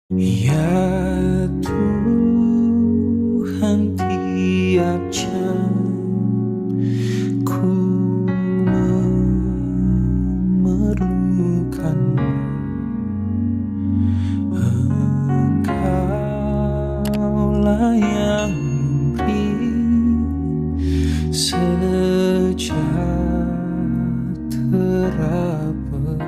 Ya Tuhan, tiap jam ku memerlukan-Mu. Engkaulah yang memberi sejahtera penuh.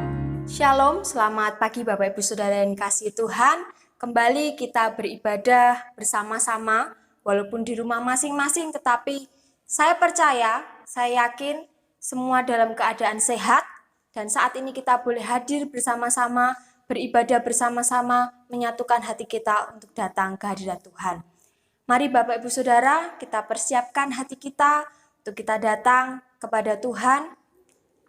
Shalom, selamat pagi Bapak Ibu Saudara yang kasih Tuhan. Kembali kita beribadah bersama-sama, walaupun di rumah masing-masing, tetapi saya percaya, saya yakin semua dalam keadaan sehat, dan saat ini kita boleh hadir bersama-sama, beribadah bersama-sama, menyatukan hati kita untuk datang ke hadirat Tuhan. Mari Bapak Ibu Saudara, kita persiapkan hati kita untuk kita datang kepada Tuhan.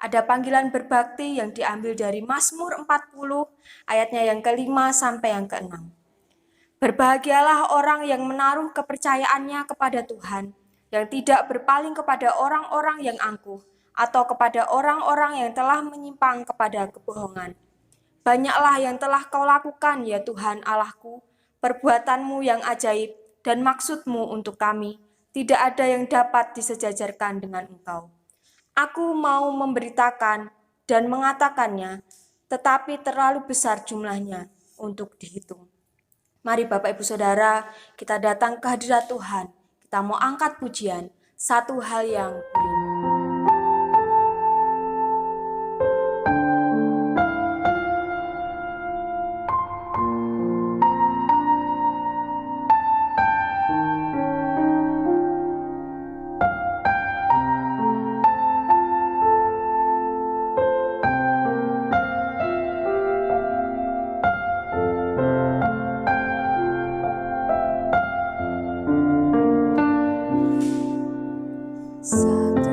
Ada panggilan berbakti yang diambil dari Mazmur 40 ayatnya yang ke-5 sampai yang ke-6. Berbahagialah orang yang menaruh kepercayaannya kepada Tuhan, yang tidak berpaling kepada orang-orang yang angkuh, atau kepada orang-orang yang telah menyimpang kepada kebohongan. Banyaklah yang telah kau lakukan, ya Tuhan Allahku, perbuatanmu yang ajaib dan maksudmu untuk kami. Tidak ada yang dapat disejajarkan dengan engkau. Aku mau memberitakan dan mengatakannya, tetapi terlalu besar jumlahnya untuk dihitung. Mari Bapak Ibu Saudara, kita datang ke hadirat Tuhan. Kita mau angkat pujian, satu hal yang kurindu. Satu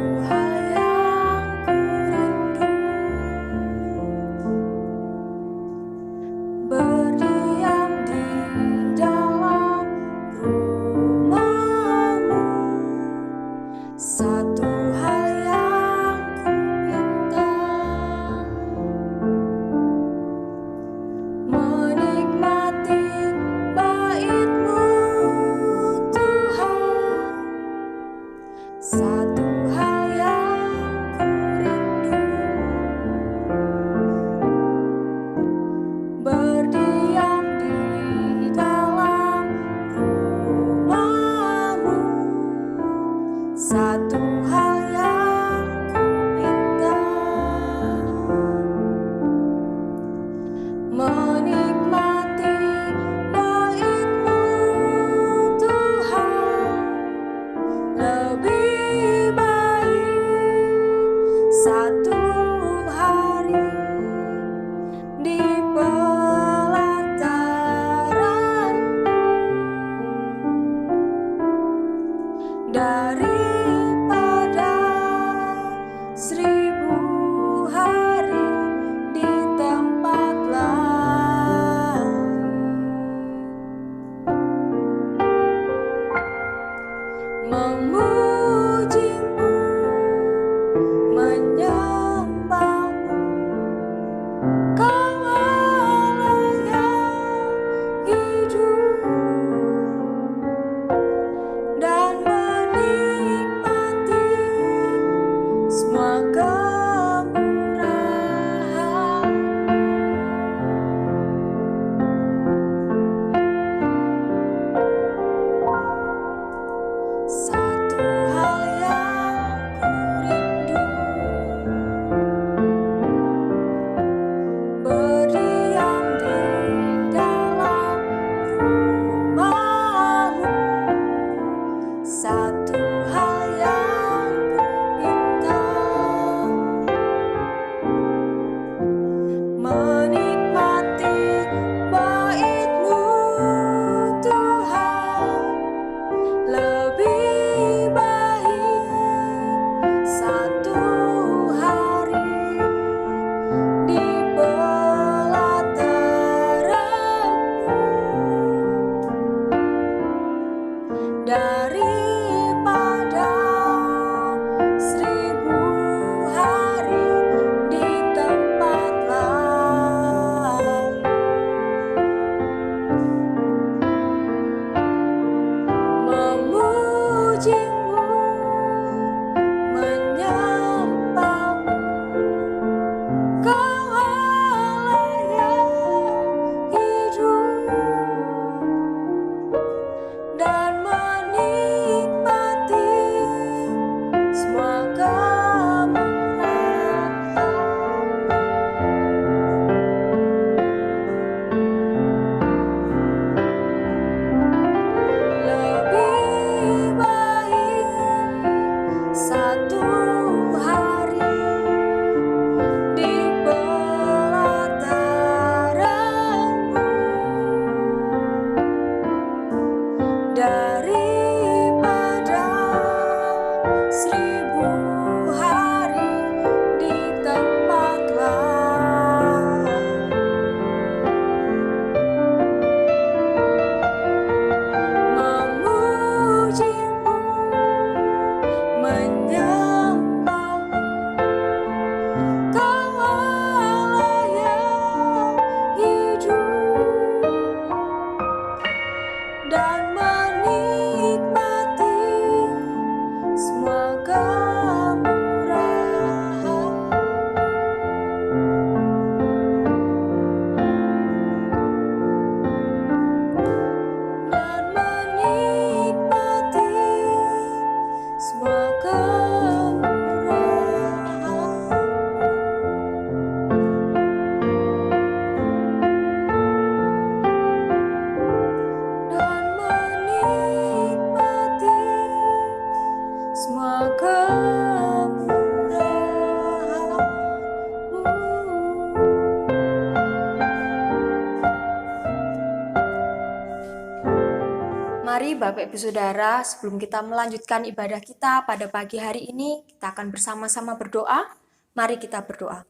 Mari Bapak Ibu Saudara, sebelum kita melanjutkan ibadah kita pada pagi hari ini, kita akan bersama-sama berdoa. Mari kita berdoa.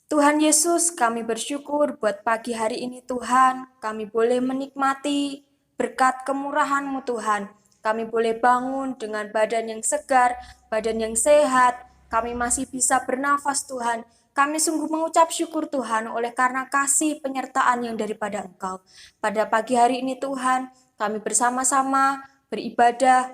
Tuhan Yesus, kami bersyukur buat pagi hari ini Tuhan, kami boleh menikmati berkat kemurahan-Mu Tuhan. Kami boleh bangun dengan badan yang segar, badan yang sehat, kami masih bisa bernafas Tuhan. Kami sungguh mengucap syukur Tuhan oleh karena kasih penyertaan yang daripada Engkau. Pada pagi hari ini Tuhan, kami bersama-sama beribadah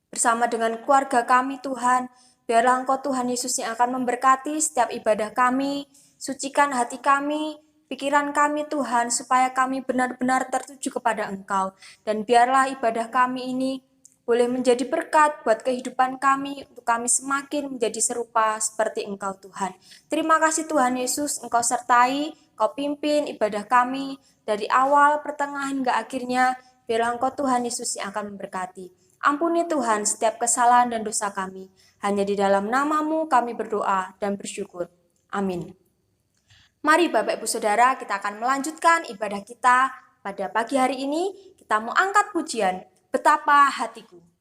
bersama dengan keluarga kami Tuhan. Biarlah Engkau Tuhan Yesus yang akan memberkati setiap ibadah kami, sucikan hati kami, pikiran kami Tuhan, supaya kami benar-benar tertuju kepada Engkau. Dan biarlah ibadah kami ini boleh menjadi berkat buat kehidupan kami, untuk kami semakin menjadi serupa seperti Engkau Tuhan. Terima kasih Tuhan Yesus, Engkau sertai, Engkau pimpin ibadah kami dari awal, pertengahan, hingga akhirnya. Biarlah Engkau Tuhan Yesus yang akan memberkati. Ampuni Tuhan setiap kesalahan dan dosa kami. Hanya di dalam nama-Mu kami berdoa dan bersyukur. Amin. Mari Bapak Ibu Saudara, kita akan melanjutkan ibadah kita pada pagi hari ini. Kita mau angkat pujian, Betapa Hatiku.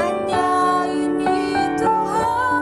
Hanya ini Tuhan.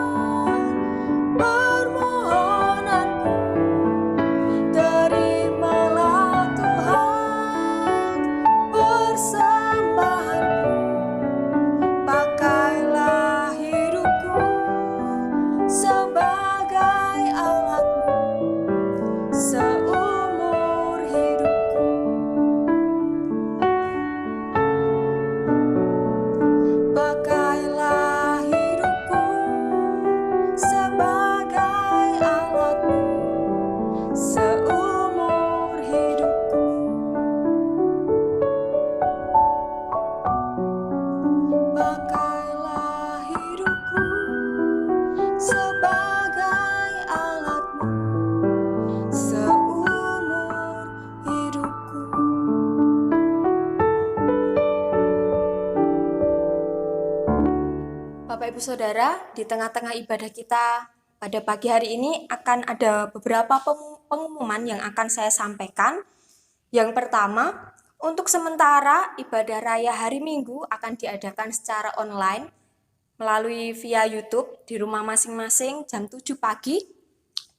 Bapak Ibu Saudara, di tengah-tengah ibadah kita pada pagi hari ini akan ada beberapa pengumuman yang akan saya sampaikan. Yang pertama, untuk sementara ibadah raya hari Minggu akan diadakan secara online melalui via YouTube di rumah masing-masing jam 7 pagi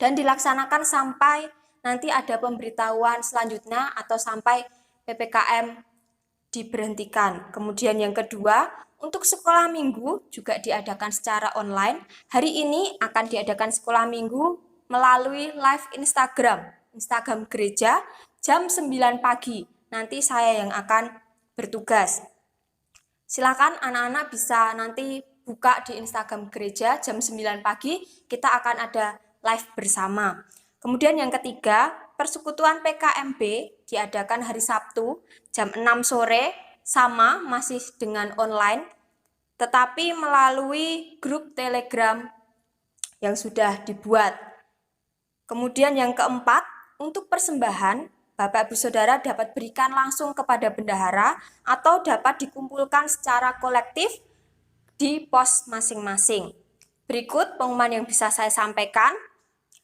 dan dilaksanakan sampai nanti ada pemberitahuan selanjutnya atau sampai PPKM diberhentikan. Kemudian yang kedua, untuk sekolah minggu juga diadakan secara online. Hari ini akan diadakan sekolah minggu melalui live Instagram gereja jam 9 pagi. Nanti saya yang akan bertugas. Silakan anak-anak bisa nanti buka di Instagram gereja jam 9 pagi, kita akan ada live bersama. Kemudian yang ketiga, persekutuan PKMB diadakan hari Sabtu jam 6 sore, sama masih dengan online, tetapi melalui grup Telegram yang sudah dibuat. Kemudian yang keempat, untuk persembahan, Bapak Ibu Saudara dapat berikan langsung kepada bendahara atau dapat dikumpulkan secara kolektif di pos masing-masing. Berikut pengumuman yang bisa saya sampaikan.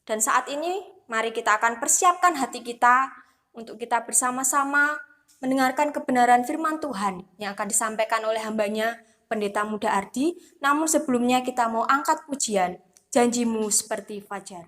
Dan saat ini mari kita akan persiapkan hati kita untuk kita bersama-sama mendengarkan kebenaran firman Tuhan yang akan disampaikan oleh hambanya Pendeta Muda Ardi. Namun sebelumnya kita mau angkat pujian, Janjimu Seperti Fajar.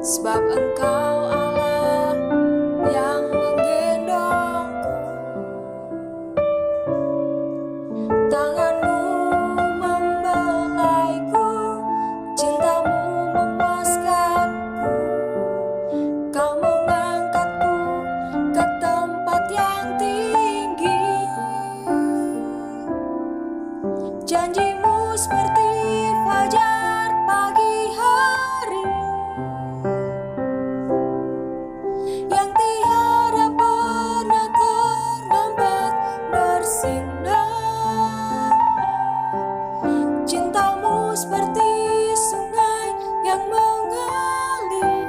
Sebab Engkau Allah yang menggendongku, tanganmu membelaiku, cintamu memuaskanku, kau mengangkatku ke tempat yang tinggi. Janjimu seperti fajar pagi hari, yang tiada pernah terlambat bersinar. Cintamu seperti sungai yang mengalir,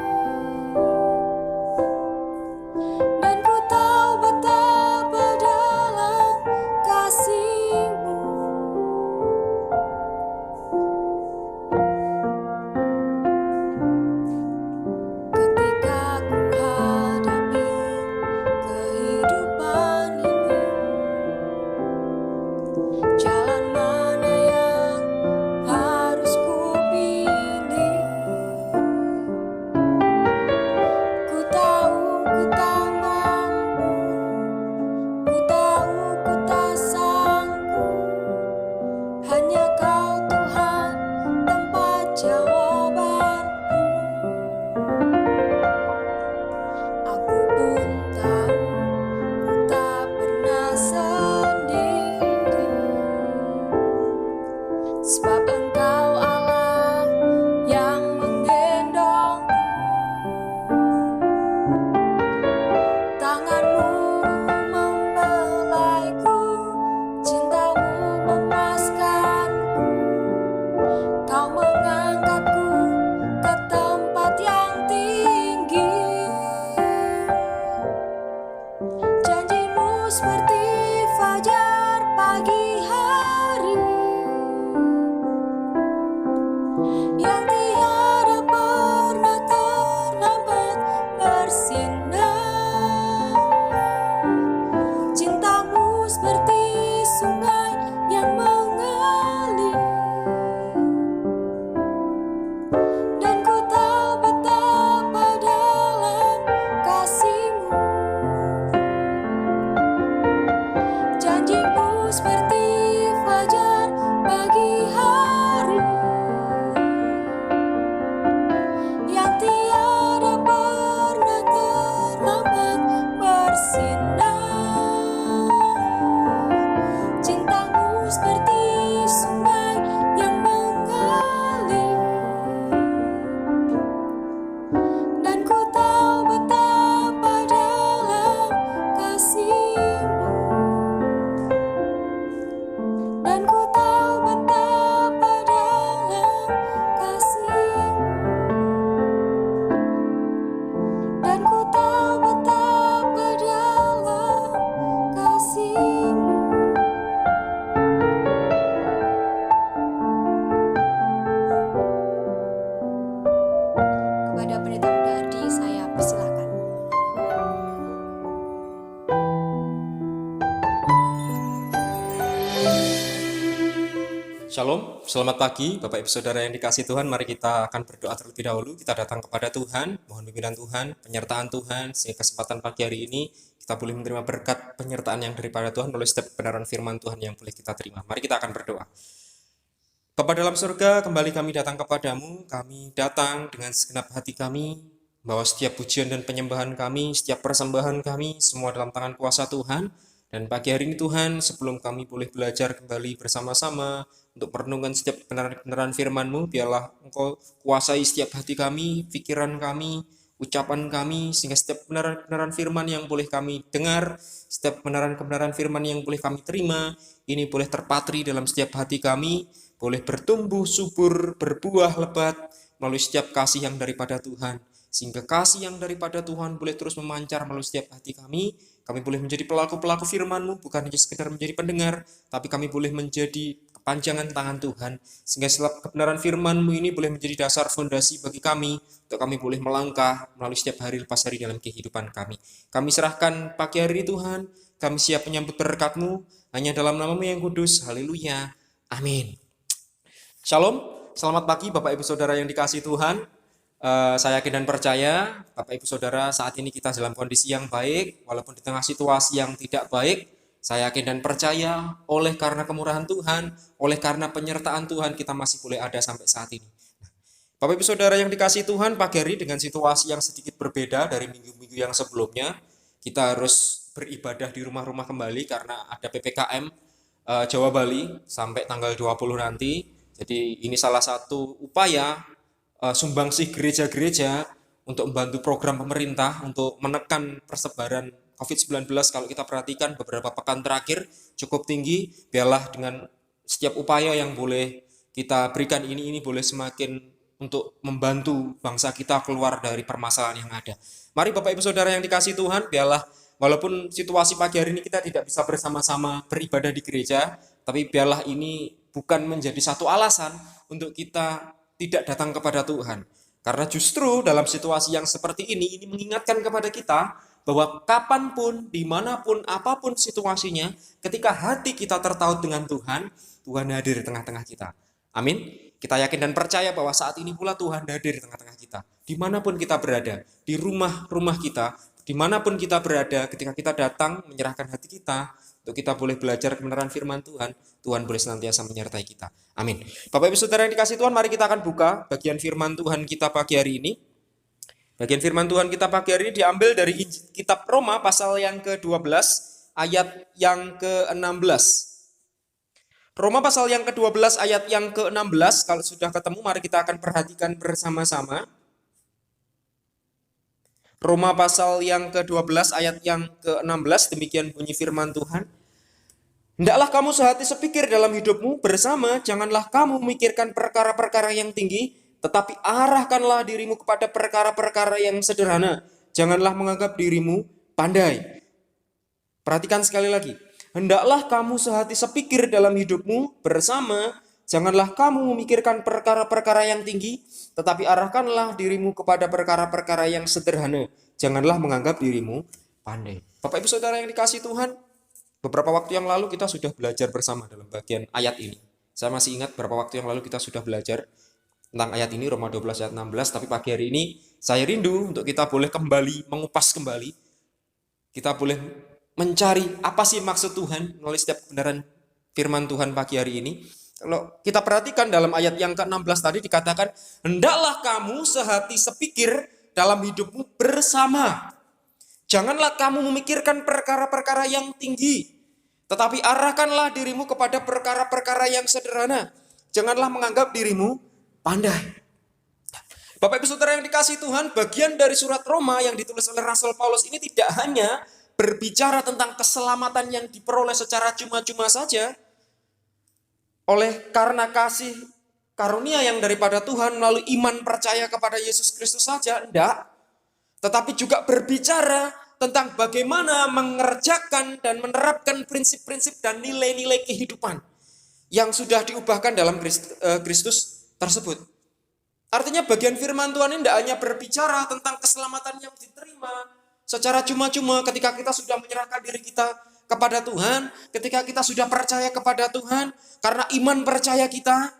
dan ku tahu betapa dalam kasih-Mu. Ketika ku hadapi kehidupan ini, jalan mana yang harus ku pilih? Ku tahu ku tak mampu, ku tahu ku tak sanggup, hanya Kau Tuhan tempat jawabanku. Aku pun tahu ku tak pernah sendiri, sebab Engkau Allah yang menggendongku, tanganmu membelaiku, cintamu memuaskanku, kau mengangkatku ke tempat yang tinggi. Janjimu seperti fajar pagi hari, yang tiada pernah terlambat bersinar. Cintamu seperti sungai yang mengalir, Shalom, selamat pagi Bapak Ibu Saudara yang dikasihi Tuhan. Mari kita akan berdoa terlebih dahulu. Kita datang kepada Tuhan, mohon bimbingan Tuhan, penyertaan Tuhan, sehingga kesempatan pagi hari ini kita boleh menerima berkat penyertaan yang daripada Tuhan melalui setiap kebenaran firman Tuhan yang boleh kita terima. Mari kita akan berdoa. Bapa dalam surga, kembali kami datang kepadamu. Kami datang dengan segenap hati kami, bahwa setiap pujian dan penyembahan kami, setiap persembahan kami, semua dalam tangan kuasa Tuhan. Dan pagi hari ini Tuhan, sebelum kami boleh belajar kembali bersama-sama untuk merenungkan setiap kebenaran firman-Mu, biarlah Engkau kuasai setiap hati kami, pikiran kami, ucapan kami, sehingga setiap kebenaran firman yang boleh kami dengar, setiap kebenaran firman yang boleh kami terima, ini boleh terpatri dalam setiap hati kami, boleh bertumbuh, subur, berbuah lebat melalui setiap kasih yang daripada Tuhan. Sehingga kasih yang daripada Tuhan boleh terus memancar melalui setiap hati kami. Kami boleh menjadi pelaku-pelaku firman-Mu, bukan hanya sekedar menjadi pendengar, tapi kami boleh menjadi kepanjangan tangan Tuhan. Sehingga setiap kebenaran firman-Mu ini boleh menjadi dasar fondasi bagi kami, untuk kami boleh melangkah melalui setiap hari lepas hari dalam kehidupan kami. Kami serahkan pagi hari ini Tuhan, kami siap menyambut berkat-Mu, hanya dalam nama-Mu yang kudus. Haleluya. Amin. Shalom, selamat pagi Bapak Ibu Saudara yang dikasihi Tuhan. Saya yakin dan percaya Bapak Ibu Saudara saat ini kita dalam kondisi yang baik, walaupun di tengah situasi yang tidak baik. Saya yakin dan percaya oleh karena kemurahan Tuhan, oleh karena penyertaan Tuhan, kita masih boleh ada sampai saat ini. Bapak Ibu Saudara yang dikasihi Tuhan, pagi hari dengan situasi yang sedikit berbeda dari minggu-minggu yang sebelumnya, kita harus beribadah di rumah-rumah kembali karena ada PPKM Jawa Bali sampai tanggal 20 nanti. Jadi ini salah satu upaya sumbangsih gereja-gereja untuk membantu program pemerintah untuk menekan persebaran COVID-19. Kalau kita perhatikan beberapa pekan terakhir cukup tinggi, biarlah dengan setiap upaya yang boleh kita berikan ini boleh semakin untuk membantu bangsa kita keluar dari permasalahan yang ada. Mari Bapak Ibu Saudara yang dikasihi Tuhan, biarlah walaupun situasi pagi hari ini kita tidak bisa bersama-sama beribadah di gereja, tapi biarlah ini bukan menjadi satu alasan untuk kita tidak datang kepada Tuhan. Karena justru dalam situasi yang seperti ini mengingatkan kepada kita bahwa kapanpun, dimanapun, apapun situasinya, ketika hati kita tertaut dengan Tuhan, Tuhan hadir di tengah-tengah kita. Amin. Kita yakin dan percaya bahwa saat ini pula Tuhan hadir di tengah-tengah kita. Dimanapun kita berada, di rumah-rumah kita, dimanapun kita berada, ketika kita datang menyerahkan hati kita, untuk kita boleh belajar kebenaran firman Tuhan, Tuhan boleh senantiasa menyertai kita. Amin. Bapak Ibu Saudara yang dikasihi Tuhan, mari kita akan buka bagian firman Tuhan kita pagi hari ini. Bagian firman Tuhan kita pagi hari ini diambil dari kitab Roma pasal yang ke-12 ayat yang ke-16. Roma pasal yang ke-12 ayat yang ke-16, kalau sudah ketemu mari kita akan perhatikan bersama-sama. Roma pasal yang ke-12 ayat yang ke-16, demikian bunyi firman Tuhan. Hendaklah kamu sehati sepikir dalam hidupmu bersama, janganlah kamu memikirkan perkara-perkara yang tinggi, tetapi arahkanlah dirimu kepada perkara-perkara yang sederhana. Janganlah menganggap dirimu pandai. Perhatikan sekali lagi. Hendaklah kamu sehati sepikir dalam hidupmu bersama, janganlah kamu memikirkan perkara-perkara yang tinggi, tetapi arahkanlah dirimu kepada perkara-perkara yang sederhana. Janganlah menganggap dirimu pandai. Bapak Ibu Saudara yang dikasihi Tuhan, beberapa waktu yang lalu kita sudah belajar bersama dalam bagian ayat ini. Saya masih ingat beberapa waktu yang lalu kita sudah belajar tentang ayat ini, Roma 12 ayat 16. Tapi pagi hari ini saya rindu untuk kita boleh kembali, mengupas kembali. Kita boleh mencari apa sih maksud Tuhan melalui setiap kebenaran firman Tuhan pagi hari ini. Kalau kita perhatikan dalam ayat yang ke-16 tadi dikatakan, hendaklah kamu sehati sepikir dalam hidupmu bersama. Janganlah kamu memikirkan perkara-perkara yang tinggi, tetapi arahkanlah dirimu kepada perkara-perkara yang sederhana. Janganlah menganggap dirimu pandai. Bapak Ibu Saudara yang dikasihi Tuhan, bagian dari surat Roma yang ditulis oleh Rasul Paulus ini tidak hanya berbicara tentang keselamatan yang diperoleh secara cuma-cuma saja, oleh karena kasih karunia yang daripada Tuhan melalui iman percaya kepada Yesus Kristus saja, enggak. Tetapi juga berbicara tentang bagaimana mengerjakan dan menerapkan prinsip-prinsip dan nilai-nilai kehidupan yang sudah diubahkan dalam Kristus tersebut. Artinya bagian firman Tuhan ini tidak hanya berbicara tentang keselamatan yang diterima secara cuma-cuma ketika kita sudah menyerahkan diri kita kepada Tuhan, ketika kita sudah percaya kepada Tuhan, karena iman percaya kita,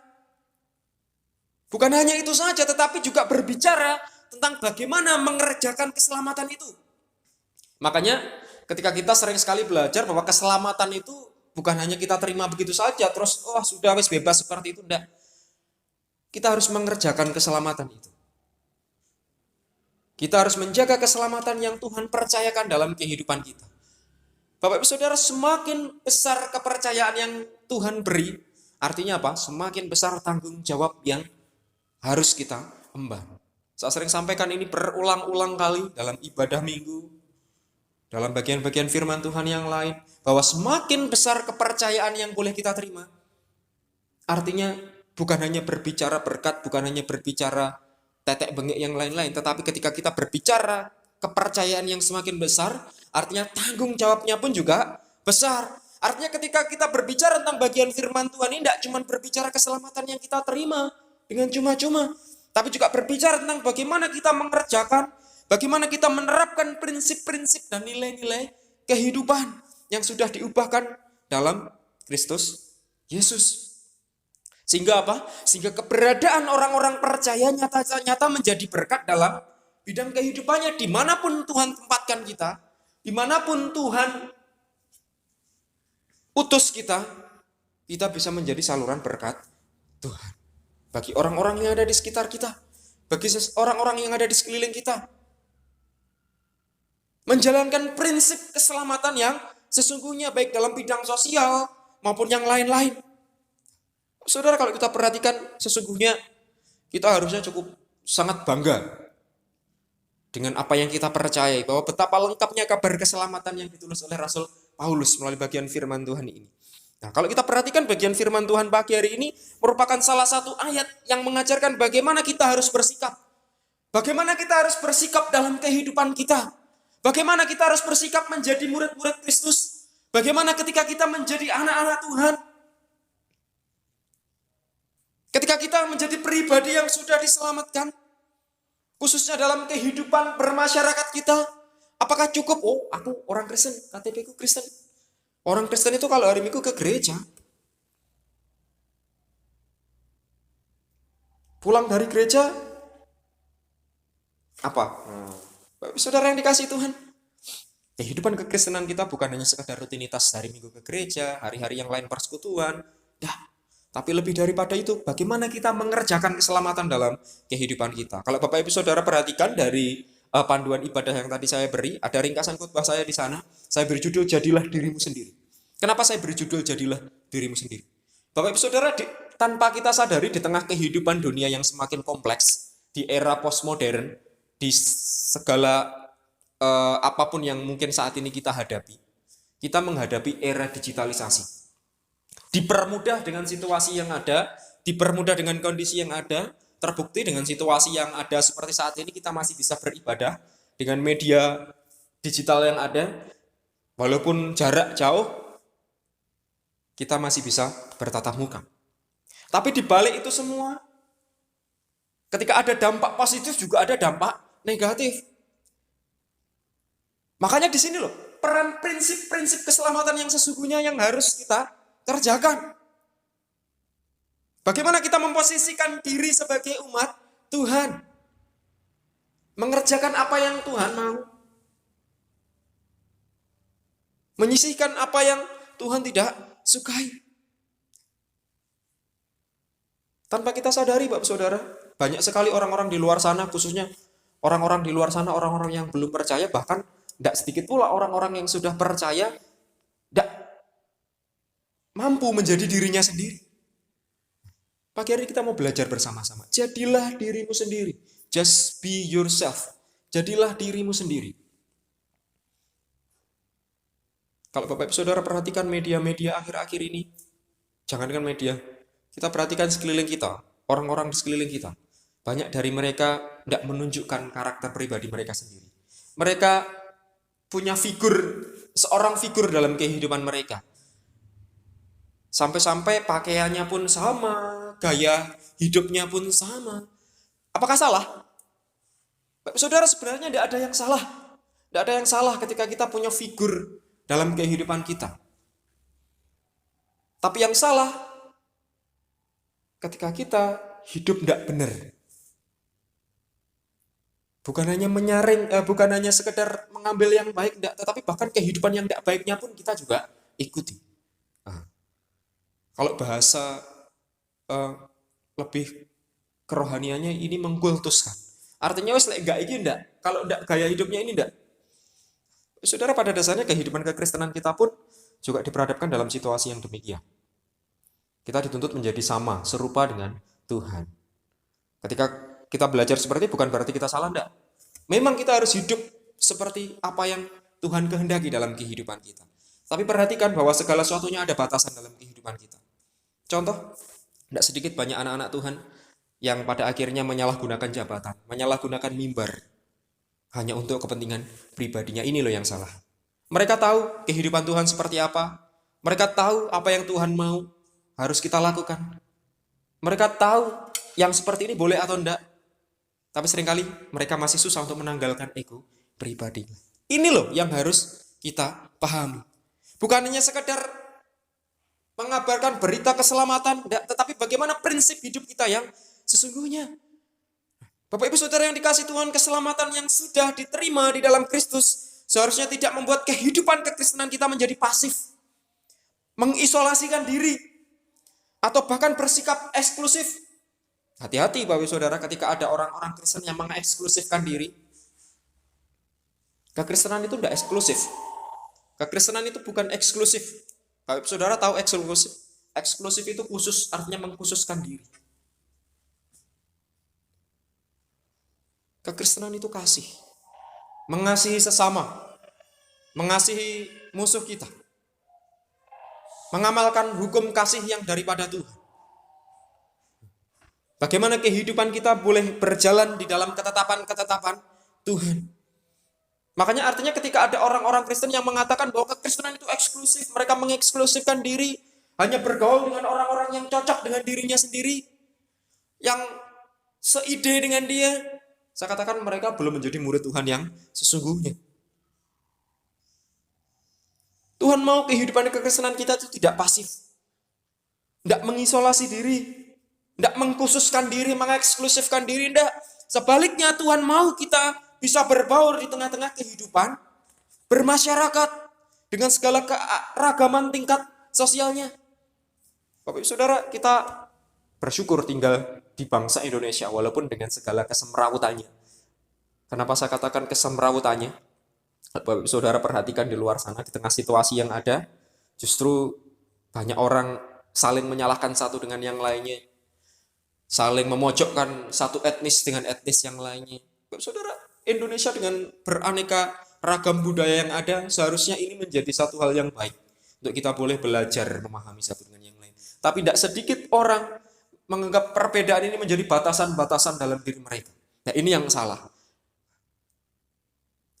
bukan hanya itu saja, tetapi juga berbicara tentang bagaimana mengerjakan keselamatan itu. Makanya ketika kita sering sekali belajar bahwa keselamatan itu bukan hanya kita terima begitu saja, terus sudah wis bebas seperti itu, enggak. Kita harus mengerjakan keselamatan itu. Kita harus menjaga keselamatan yang Tuhan percayakan dalam kehidupan kita. Bapak Ibu Saudara, semakin besar kepercayaan yang Tuhan beri, artinya apa? Semakin besar tanggung jawab yang harus kita emban. Saya sering sampaikan ini berulang-ulang kali dalam ibadah minggu, dalam bagian-bagian firman Tuhan yang lain, bahwa semakin besar kepercayaan yang boleh kita terima, artinya bukan hanya berbicara berkat, bukan hanya berbicara tetek bengek yang lain-lain, tetapi ketika kita berbicara kepercayaan yang semakin besar, artinya tanggung jawabnya pun juga besar. Artinya ketika kita berbicara tentang bagian firman Tuhan ini tidak cuma berbicara keselamatan yang kita terima dengan cuma-cuma, tapi juga berbicara tentang bagaimana kita mengerjakan, bagaimana kita menerapkan prinsip-prinsip dan nilai-nilai kehidupan yang sudah diubahkan dalam Kristus Yesus. Sehingga apa? Sehingga keberadaan orang-orang percaya nyata-nyata menjadi berkat dalam bidang kehidupannya. Dimanapun Tuhan tempatkan kita, dimanapun Tuhan utus kita bisa menjadi saluran berkat Tuhan. Bagi orang-orang yang ada di sekitar kita, bagi orang-orang yang ada di sekeliling kita. Menjalankan prinsip keselamatan yang sesungguhnya baik dalam bidang sosial maupun yang lain-lain. Saudara, kalau kita perhatikan, sesungguhnya kita harusnya cukup sangat bangga dengan apa yang kita percayai, bahwa betapa lengkapnya kabar keselamatan yang ditulis oleh Rasul Paulus melalui bagian firman Tuhan ini. Nah, kalau kita perhatikan bagian firman Tuhan pagi hari ini merupakan salah satu ayat yang mengajarkan bagaimana kita harus bersikap. Bagaimana kita harus bersikap dalam kehidupan kita. Bagaimana kita harus bersikap menjadi murid-murid Kristus. Bagaimana ketika kita menjadi anak-anak Tuhan. Ketika kita menjadi pribadi yang sudah diselamatkan, khususnya dalam kehidupan bermasyarakat kita, apakah cukup, aku orang Kristen, KTP ku Kristen. Orang Kristen itu kalau hari Minggu ke gereja, pulang dari gereja, apa? Saudara yang dikasihi Tuhan, kehidupan kekristenan kita bukan hanya sekedar rutinitas hari Minggu ke gereja, hari-hari yang lain persekutuan, tapi lebih daripada itu, bagaimana kita mengerjakan keselamatan dalam kehidupan kita. Kalau Bapak Ibu Saudara perhatikan dari panduan ibadah yang tadi saya beri, ada ringkasan khotbah saya di sana. Saya beri judul Jadilah Dirimu Sendiri. Kenapa saya beri judul Jadilah Dirimu Sendiri? Bapak Ibu Saudara, tanpa kita sadari di tengah kehidupan dunia yang semakin kompleks, di era postmodern, di segala apapun yang mungkin saat ini kita hadapi, kita menghadapi era digitalisasi. Dipermudah dengan situasi yang ada, dipermudah dengan kondisi yang ada, terbukti dengan situasi yang ada seperti saat ini kita masih bisa beribadah dengan media digital yang ada, walaupun jarak jauh, kita masih bisa bertatap muka. Tapi di balik itu semua, ketika ada dampak positif juga ada dampak negatif. Makanya di sini loh, peran prinsip-prinsip keselamatan yang sesungguhnya yang harus kita kerjakan. Bagaimana kita memposisikan diri sebagai umat Tuhan. Mengerjakan apa yang Tuhan mau. Menyisihkan apa yang Tuhan tidak sukai. Tanpa kita sadari, Bapak Saudara, banyak sekali orang-orang di luar sana, khususnya orang-orang di luar sana, orang-orang yang belum percaya, bahkan tidak sedikit pula orang-orang yang sudah percaya, tidak mampu menjadi dirinya sendiri. Pagi hari kita mau belajar bersama-sama. Jadilah dirimu sendiri. Just be yourself. Jadilah dirimu sendiri. Kalau Bapak Ibu Saudara perhatikan media-media akhir-akhir ini, jangankan media, kita perhatikan sekeliling kita, orang-orang di sekeliling kita. Banyak dari mereka tidak menunjukkan karakter pribadi mereka sendiri. Mereka punya seorang figur dalam kehidupan mereka. Sampai-sampai pakaiannya pun sama, gaya hidupnya pun sama. Apakah salah? Saudara, sebenarnya tidak ada yang salah. Tidak ada yang salah ketika kita punya figur dalam kehidupan kita. Tapi yang salah ketika kita hidup tidak benar. Bukan hanya menyaring, bukan hanya sekedar mengambil yang baik, enggak, tetapi bahkan kehidupan yang tidak baiknya pun kita juga ikuti. Nah, kalau bahasa lebih kerohaniannya ini mengkultuskan. Artinya wes lek enggak iki ndak. Kalau ndak gaya hidupnya ini ndak. Saudara, pada dasarnya kehidupan kekristenan kita pun juga diperhadapkan dalam situasi yang demikian. Kita dituntut menjadi sama, serupa dengan Tuhan. Ketika kita belajar seperti itu bukan berarti kita salah, ndak. Memang kita harus hidup seperti apa yang Tuhan kehendaki dalam kehidupan kita. Tapi perhatikan bahwa segala sesuatunya ada batasan dalam kehidupan kita. Contoh, tidak sedikit banyak anak-anak Tuhan yang pada akhirnya menyalahgunakan jabatan, menyalahgunakan mimbar hanya untuk kepentingan pribadinya. Ini loh yang salah. Mereka tahu kehidupan Tuhan seperti apa. Mereka tahu apa yang Tuhan mau harus kita lakukan. Mereka tahu yang seperti ini boleh atau enggak. Tapi seringkali mereka masih susah untuk menanggalkan ego pribadinya. Ini loh yang harus kita pahami. Bukan hanya sekedar mengabarkan berita keselamatan, tetapi bagaimana prinsip hidup kita yang sesungguhnya. Bapak Ibu Saudara yang dikasih Tuhan, keselamatan yang sudah diterima di dalam Kristus seharusnya tidak membuat kehidupan kekristenan kita menjadi pasif, mengisolasikan diri, atau bahkan bersikap eksklusif. Hati-hati Bapak Ibu Saudara ketika ada orang-orang Kristen yang mengeksklusifkan diri. Kekristenan itu tidak eksklusif. Kekristenan itu bukan eksklusif. Bapak Ibu Saudara tahu eksklusif? Eksklusif itu khusus, artinya mengkhususkan diri. Kekristenan itu kasih. Mengasihi sesama. Mengasihi musuh kita. Mengamalkan hukum kasih yang daripada Tuhan. Bagaimana kehidupan kita boleh berjalan di dalam ketetapan-ketetapan Tuhan. Makanya artinya ketika ada orang-orang Kristen yang mengatakan bahwa kekristenan itu eksklusif, mereka mengeksklusifkan diri, hanya bergaul dengan orang-orang yang cocok dengan dirinya sendiri, yang seide dengan dia, saya katakan mereka belum menjadi murid Tuhan yang sesungguhnya. Tuhan mau kehidupan kekristenan kita itu tidak pasif, tidak mengisolasi diri, tidak mengkhususkan diri, mengeksklusifkan diri, tidak. Sebaliknya Tuhan mau kita bisa berbaur di tengah-tengah kehidupan, bermasyarakat dengan segala keragaman tingkat sosialnya. Bapak Ibu Saudara, kita bersyukur tinggal di bangsa Indonesia walaupun dengan segala kesemrawutannya. Kenapa saya katakan kesemrawutannya? Bapak Ibu Saudara perhatikan di luar sana, di tengah situasi yang ada, justru banyak orang saling menyalahkan satu dengan yang lainnya. Saling memojokkan satu etnis dengan etnis yang lainnya. Bapak Saudara, Indonesia dengan beraneka ragam budaya yang ada, seharusnya ini menjadi satu hal yang baik. Untuk kita boleh belajar memahami satu dengan yang lain. Tapi tidak sedikit orang menganggap perbedaan ini menjadi batasan-batasan dalam diri mereka. Nah, ini yang salah.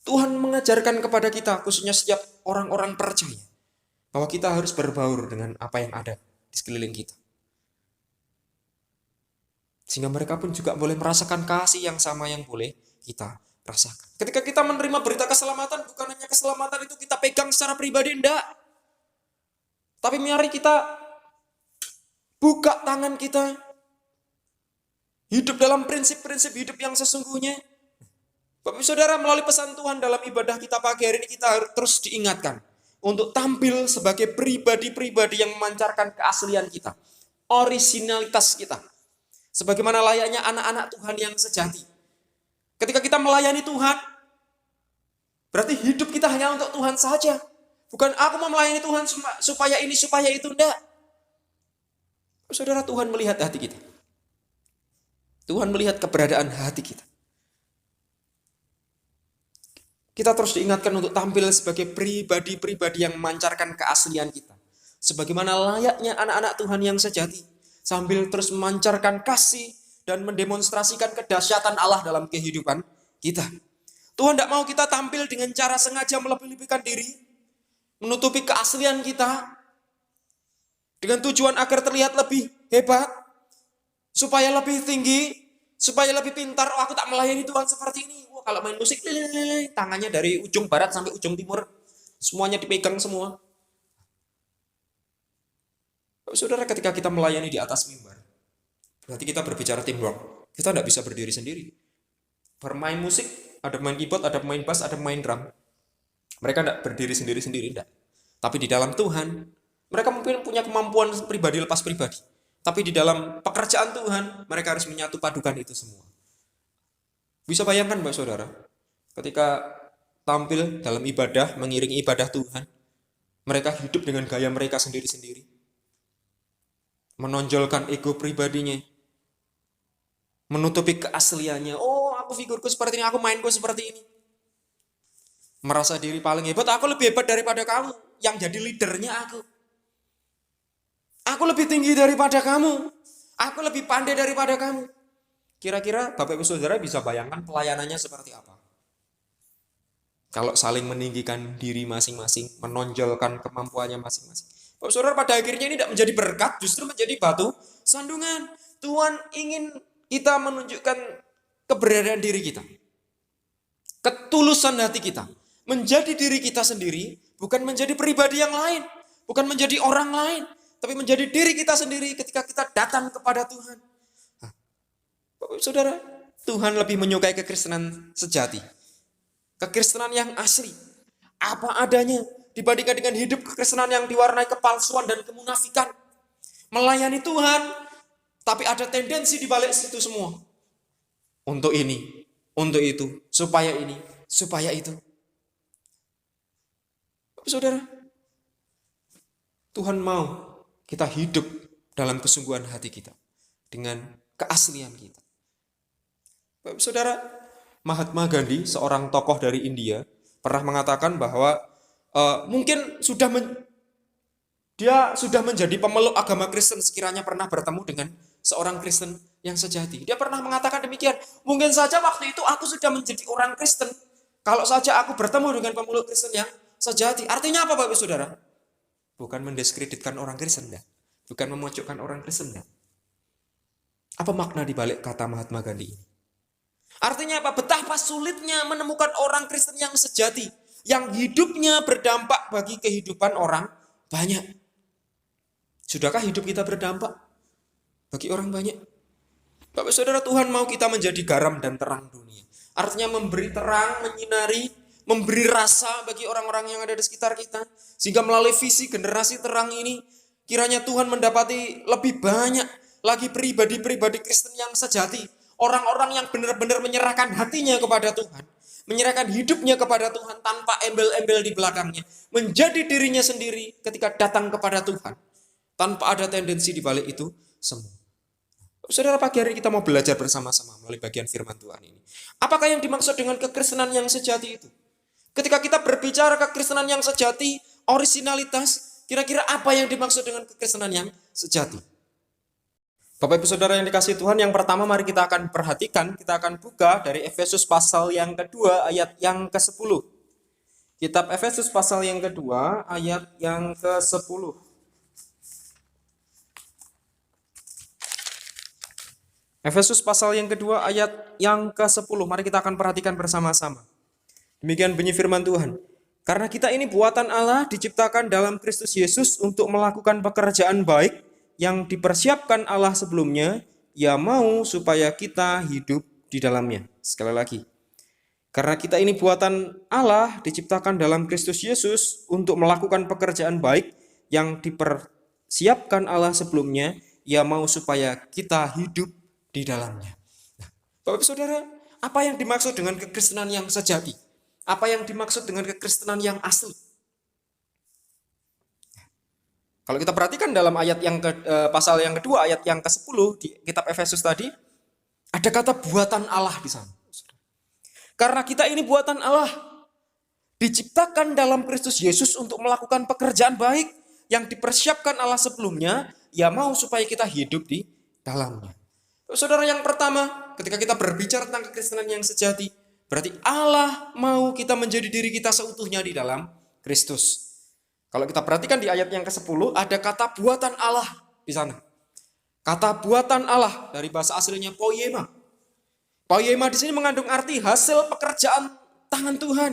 Tuhan mengajarkan kepada kita, khususnya setiap orang-orang percaya, bahwa kita harus berbaur dengan apa yang ada di sekeliling kita. Sehingga mereka pun juga boleh merasakan kasih yang sama yang boleh kita rasakan. Ketika kita menerima berita keselamatan, bukan hanya keselamatan itu kita pegang secara pribadi, enggak. Tapi mari kita buka tangan kita, hidup dalam prinsip-prinsip hidup yang sesungguhnya. Bapak Saudara, melalui pesan Tuhan dalam ibadah kita pagi hari ini, kita harus terus diingatkan untuk tampil sebagai pribadi-pribadi yang memancarkan keaslian kita, orisinalitas kita. Sebagaimana layaknya anak-anak Tuhan yang sejati. Ketika kita melayani Tuhan, berarti hidup kita hanya untuk Tuhan saja. Bukan aku mau melayani Tuhan supaya ini, supaya itu, enggak. Saudara, Tuhan melihat hati kita. Tuhan melihat keberadaan hati kita. Kita terus diingatkan untuk tampil sebagai pribadi-pribadi yang memancarkan keaslian kita. Sebagaimana layaknya anak-anak Tuhan yang sejati. Sambil terus memancarkan kasih dan mendemonstrasikan kedahsyatan Allah dalam kehidupan kita. Tuhan tidak mau kita tampil dengan cara sengaja melebih-lebihkan diri, menutupi keaslian kita, dengan tujuan agar terlihat lebih hebat, supaya lebih tinggi, supaya lebih pintar. Oh, aku tak melayani Tuhan seperti ini. Wah, kalau main musik, tangannya dari ujung barat sampai ujung timur. Semuanya dipegang semua. Saudara, ketika kita melayani di atas mimbar, berarti kita berbicara teamwork. Kita tidak bisa berdiri sendiri. Bermain musik, ada pemain keyboard, ada pemain bass, ada pemain drum. Mereka tidak berdiri sendiri-sendiri, tidak. Tapi di dalam Tuhan, mereka mungkin punya kemampuan pribadi lepas pribadi. Tapi di dalam pekerjaan Tuhan, mereka harus menyatu padukan itu semua. Bisa bayangkan, Mbak Saudara, ketika tampil dalam ibadah, mengiringi ibadah Tuhan, mereka hidup dengan gaya mereka sendiri-sendiri. Menonjolkan ego pribadinya. Menutupi keasliannya. Oh, aku figurku seperti ini, aku mainku seperti ini. Merasa diri paling hebat, aku lebih hebat daripada kamu. Yang jadi leadernya aku. Aku lebih tinggi daripada kamu. Aku lebih pandai daripada kamu. Kira-kira Bapak Ibu Saudara bisa bayangkan pelayanannya seperti apa? Kalau saling meninggikan diri masing-masing, menonjolkan kemampuannya masing-masing. Bapak Saudara, pada akhirnya ini tidak menjadi berkat, justru menjadi batu sandungan. Tuhan ingin kita menunjukkan keberadaan diri kita. Ketulusan hati kita. Menjadi diri kita sendiri, bukan menjadi pribadi yang lain. Bukan menjadi orang lain. Tapi menjadi diri kita sendiri ketika kita datang kepada Tuhan. Bapak Saudara, Tuhan lebih menyukai kekristenan sejati. Kekristenan yang asli. Apa adanya. Dibandingkan dengan hidup kekristenan yang diwarnai kepalsuan dan kemunafikan. Melayani Tuhan, tapi ada tendensi di balik situ semua. Untuk ini, untuk itu, supaya ini, supaya itu. Saudara, Tuhan mau kita hidup dalam kesungguhan hati kita. Dengan keaslian kita. Saudara, Mahatma Gandhi, seorang tokoh dari India, pernah mengatakan bahwa mungkin dia sudah menjadi pemeluk agama Kristen sekiranya pernah bertemu dengan seorang Kristen yang sejati. Dia pernah mengatakan demikian, mungkin saja waktu itu aku sudah menjadi orang Kristen, kalau saja aku bertemu dengan pemeluk Kristen yang sejati. Artinya apa Bapak Saudara? Bukan mendiskreditkan orang Kristen, enggak. Bukan memojokkan orang Kristen, enggak. Apa makna di balik kata Mahatma Gandhi ini? Artinya apa? Betapa sulitnya menemukan orang Kristen yang sejati, yang hidupnya berdampak bagi kehidupan orang banyak. Sudahkah hidup kita berdampak bagi orang banyak? Bapak Saudara, Tuhan mau kita menjadi garam dan terang dunia. Artinya memberi terang, menyinari, memberi rasa bagi orang-orang yang ada di sekitar kita. Sehingga melalui visi generasi terang ini, kiranya Tuhan mendapati lebih banyak lagi pribadi-pribadi Kristen yang sejati. Orang-orang yang benar-benar menyerahkan hatinya kepada Tuhan. Menyerahkan hidupnya kepada Tuhan tanpa embel-embel di belakangnya. Menjadi dirinya sendiri ketika datang kepada Tuhan. Tanpa ada tendensi di balik itu semua. Saudara, pagi hari kita mau belajar bersama-sama melalui bagian firman Tuhan ini. Apakah yang dimaksud dengan kekristenan yang sejati itu? Ketika kita berbicara kekristenan yang sejati, orisinalitas, kira-kira apa yang dimaksud dengan kekristenan yang sejati? Bapak Ibu Saudara yang dikasihi Tuhan, yang pertama mari kita akan perhatikan, kita akan buka dari Efesus pasal yang kedua ayat yang ke-10. Kitab Efesus pasal yang kedua ayat yang ke-10. Efesus pasal yang kedua ayat yang ke-10. Mari kita akan perhatikan bersama-sama. Demikian bunyi firman Tuhan. Karena kita ini buatan Allah diciptakan dalam Kristus Yesus untuk melakukan pekerjaan baik yang dipersiapkan Allah sebelumnya, Ia mau supaya kita hidup di dalamnya. Sekali lagi. Karena kita ini buatan Allah diciptakan dalam Kristus Yesus untuk melakukan pekerjaan baik yang dipersiapkan Allah sebelumnya, Ia mau supaya kita hidup di dalamnya. Nah, Bapak Saudara, apa yang dimaksud dengan kekristenan yang sejati? Apa yang dimaksud dengan kekristenan yang asli? Kalau kita perhatikan dalam ayat yang pasal yang kedua, ayat yang ke-10 di kitab Efesus tadi, ada kata buatan Allah di sana. Karena kita ini buatan Allah, diciptakan dalam Kristus Yesus untuk melakukan pekerjaan baik yang dipersiapkan Allah sebelumnya, Ia mau supaya kita hidup di dalamnya. Saudara, yang pertama, ketika kita berbicara tentang kekristenan yang sejati, berarti Allah mau kita menjadi diri kita seutuhnya di dalam Kristus. Kalau kita perhatikan di ayat yang ke-10, ada kata buatan Allah di sana. Kata buatan Allah dari bahasa aslinya poiema. Poiema di sini mengandung arti hasil pekerjaan tangan Tuhan.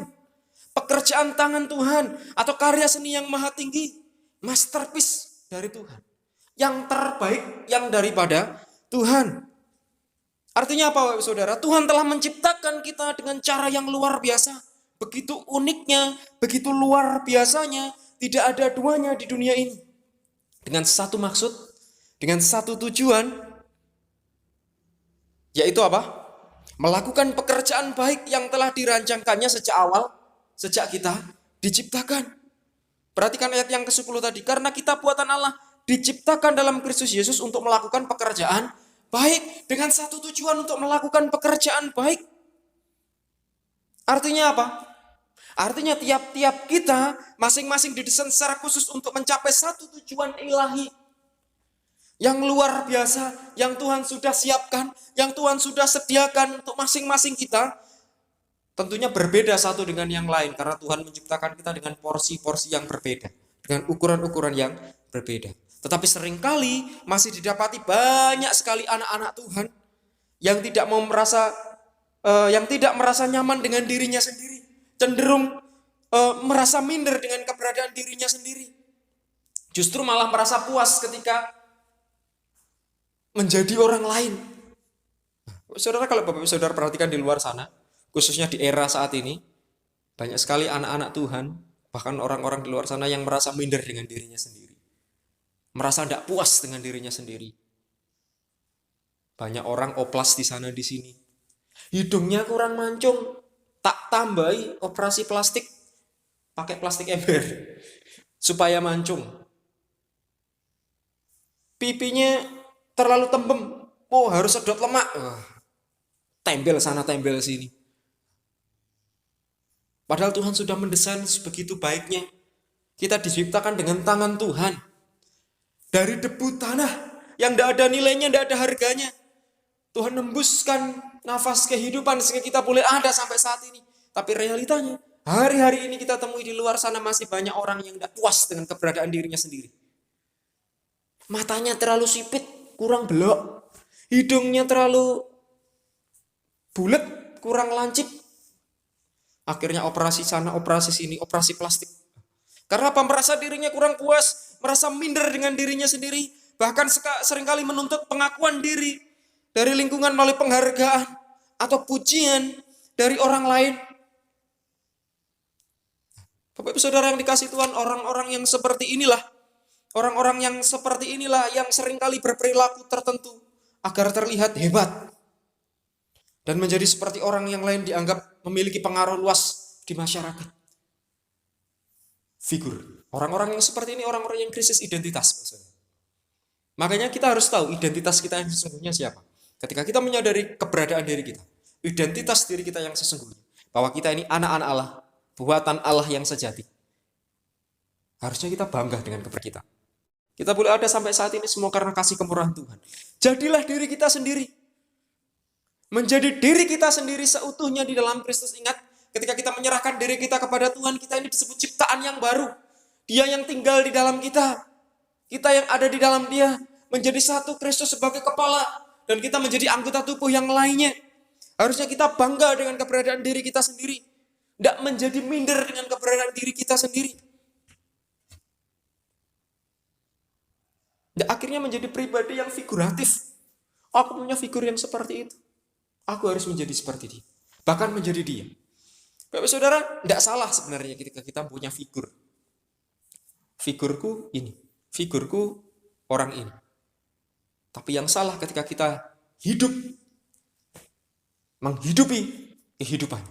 pekerjaan tangan Tuhan atau karya seni yang maha tinggi, masterpiece dari Tuhan, yang terbaik yang daripada Tuhan. Artinya apa, Bapak Saudara? Tuhan telah menciptakan kita dengan cara yang luar biasa, begitu uniknya, begitu luar biasanya, tidak ada duanya di dunia ini. Dengan satu maksud, dengan satu tujuan, yaitu apa? Melakukan pekerjaan baik yang telah dirancangkannya sejak awal, sejak kita diciptakan. Perhatikan ayat yang ke-10 tadi. Karena kita buatan Allah, diciptakan dalam Kristus Yesus untuk melakukan pekerjaan baik. Dengan satu tujuan untuk melakukan pekerjaan baik. Artinya apa? Artinya tiap-tiap kita masing-masing didesain secara khusus untuk mencapai satu tujuan ilahi yang luar biasa, yang Tuhan sudah siapkan, yang Tuhan sudah sediakan untuk masing-masing kita. Tentunya berbeda satu dengan yang lain, karena Tuhan menciptakan kita dengan porsi-porsi yang berbeda, dengan ukuran-ukuran yang berbeda. Tetapi seringkali masih didapati banyak sekali anak-anak Tuhan yang tidak merasa nyaman dengan dirinya sendiri, cenderung merasa minder dengan keberadaan dirinya sendiri. Justru malah merasa puas ketika menjadi orang lain. Saudara, kalau Bapak Saudara perhatikan di luar sana, khususnya di era saat ini, banyak sekali anak-anak Tuhan, bahkan orang-orang di luar sana yang merasa minder dengan dirinya sendiri. Merasa tidak puas dengan dirinya sendiri. Banyak orang oplas di sana di sini. Hidungnya kurang mancung, tak tambahi operasi plastik, pakai plastik ember supaya mancung. Pipinya terlalu tembem, harus sedot lemak. Tembel sana, tembel sini. Padahal Tuhan sudah mendesain sebegitu baiknya. Kita diciptakan dengan tangan Tuhan. Dari debu tanah yang tidak ada nilainya, tidak ada harganya. Tuhan nembuskan nafas kehidupan sehingga kita boleh ada sampai saat ini. Tapi realitanya, hari-hari ini kita temui di luar sana masih banyak orang yang tidak puas dengan keberadaan dirinya sendiri. Matanya terlalu sipit, kurang belok. Hidungnya terlalu bulat, kurang lancip. Akhirnya operasi sana, operasi sini, operasi plastik. Karena apa? Merasa dirinya kurang puas, merasa minder dengan dirinya sendiri. Bahkan seringkali menuntut pengakuan diri dari lingkungan melalui penghargaan atau pujian dari orang lain. Bapak Ibu Saudara yang dikasihi Tuhan, orang-orang yang seperti inilah, orang-orang yang seperti inilah yang seringkali berperilaku tertentu agar terlihat hebat. Dan menjadi seperti orang yang lain dianggap memiliki pengaruh luas di masyarakat. Figur. Orang-orang yang seperti ini orang-orang yang krisis identitas. Makanya kita harus tahu identitas kita yang sesungguhnya siapa. Ketika kita menyadari keberadaan diri kita, identitas diri kita yang sesungguhnya, bahwa kita ini anak-anak Allah, buatan Allah yang sejati. Harusnya kita bangga dengan keberadaan kita. Kita boleh ada sampai saat ini semua karena kasih kemurahan Tuhan. Jadilah diri kita sendiri. Menjadi diri kita sendiri seutuhnya di dalam Kristus. Ingat, ketika kita menyerahkan diri kita kepada Tuhan, kita ini disebut ciptaan yang baru. Dia yang tinggal di dalam kita. Kita yang ada di dalam Dia. Menjadi satu Kristus sebagai kepala. Dan kita menjadi anggota tubuh yang lainnya. Harusnya kita bangga dengan keberadaan diri kita sendiri. Tidak menjadi minder dengan keberadaan diri kita sendiri. Dan akhirnya menjadi pribadi yang figuratif. Aku punya figur yang seperti itu. Aku harus menjadi seperti dia. Bahkan menjadi dia. Bapak Saudara, tidak salah sebenarnya ketika kita punya figur. Figurku ini. Figurku orang ini. Tapi yang salah ketika kita hidup. Menghidupi kehidupan.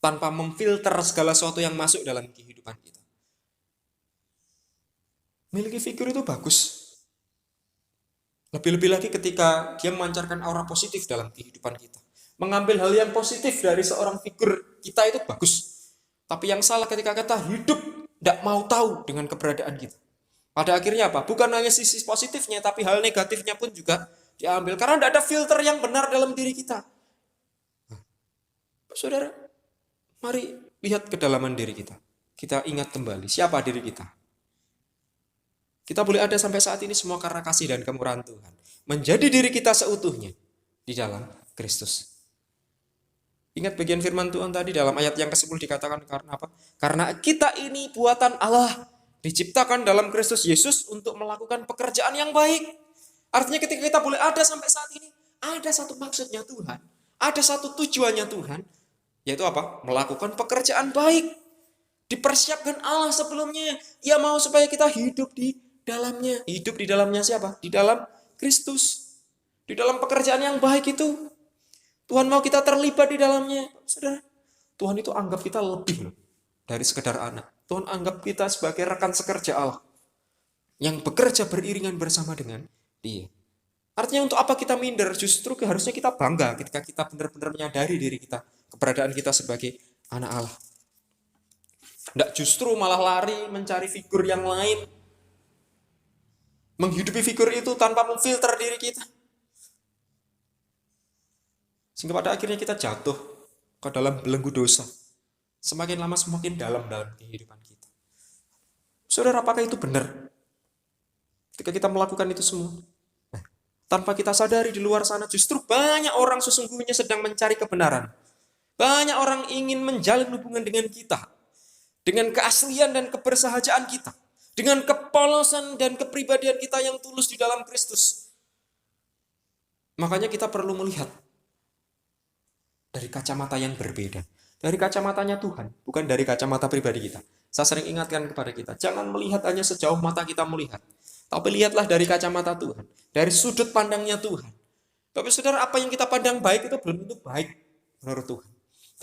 Tanpa memfilter segala sesuatu yang masuk dalam kehidupan kita. Memiliki figur itu bagus. Lebih-lebih lagi ketika dia memancarkan aura positif dalam kehidupan kita. Mengambil hal yang positif dari seorang figur kita itu bagus. Tapi yang salah ketika kita hidup tidak mau tahu dengan keberadaan kita. Pada akhirnya apa? Bukan hanya sisi positifnya, tapi hal negatifnya pun juga diambil. Karena tidak ada filter yang benar dalam diri kita. Saudara, mari lihat kedalaman diri kita. Kita ingat kembali siapa diri kita. Kita boleh ada sampai saat ini semua karena kasih dan kemurahan Tuhan. Menjadi diri kita seutuhnya di dalam Kristus. Ingat bagian firman Tuhan tadi dalam ayat yang ke-10 dikatakan karena apa? Karena kita ini buatan Allah, diciptakan dalam Kristus Yesus untuk melakukan pekerjaan yang baik. Artinya ketika kita boleh ada sampai saat ini, ada satu maksudnya Tuhan, ada satu tujuannya Tuhan, yaitu apa? Melakukan pekerjaan baik. Dipersiapkan Allah sebelumnya. Ia mau supaya kita hidup di dalamnya. Hidup di dalamnya siapa? Di dalam Kristus. Di dalam pekerjaan yang baik itu. Tuhan mau kita terlibat di dalamnya. Saudara, Tuhan itu anggap kita lebih loh dari sekedar anak. Tuhan anggap kita sebagai rekan sekerja Allah yang bekerja beriringan bersama dengan Dia. Artinya untuk apa kita minder? Justru harusnya kita bangga ketika kita benar-benar menyadari diri kita, keberadaan kita sebagai anak Allah. Tidak justru malah lari mencari figur yang lain, menghidupi figur itu tanpa memfilter diri kita. Sehingga pada akhirnya kita jatuh ke dalam belenggu dosa. Semakin lama semakin dalam kehidupan kita. Saudara, apakah itu benar? Ketika kita melakukan itu semua. Nah, tanpa kita sadari di luar sana justru banyak orang sesungguhnya sedang mencari kebenaran. Banyak orang ingin menjalin hubungan dengan kita. Dengan keaslian dan kebersahajaan kita. Dengan kepolosan dan kepribadian kita yang tulus di dalam Kristus. Makanya kita perlu melihat dari kacamata yang berbeda. Dari kacamatanya Tuhan, bukan dari kacamata pribadi kita. Saya sering ingatkan kepada kita, jangan melihat hanya sejauh mata kita melihat. Tapi lihatlah dari kacamata Tuhan. Dari sudut pandangnya Tuhan. Tapi saudara, apa yang kita pandang baik itu belum tentu baik menurut Tuhan.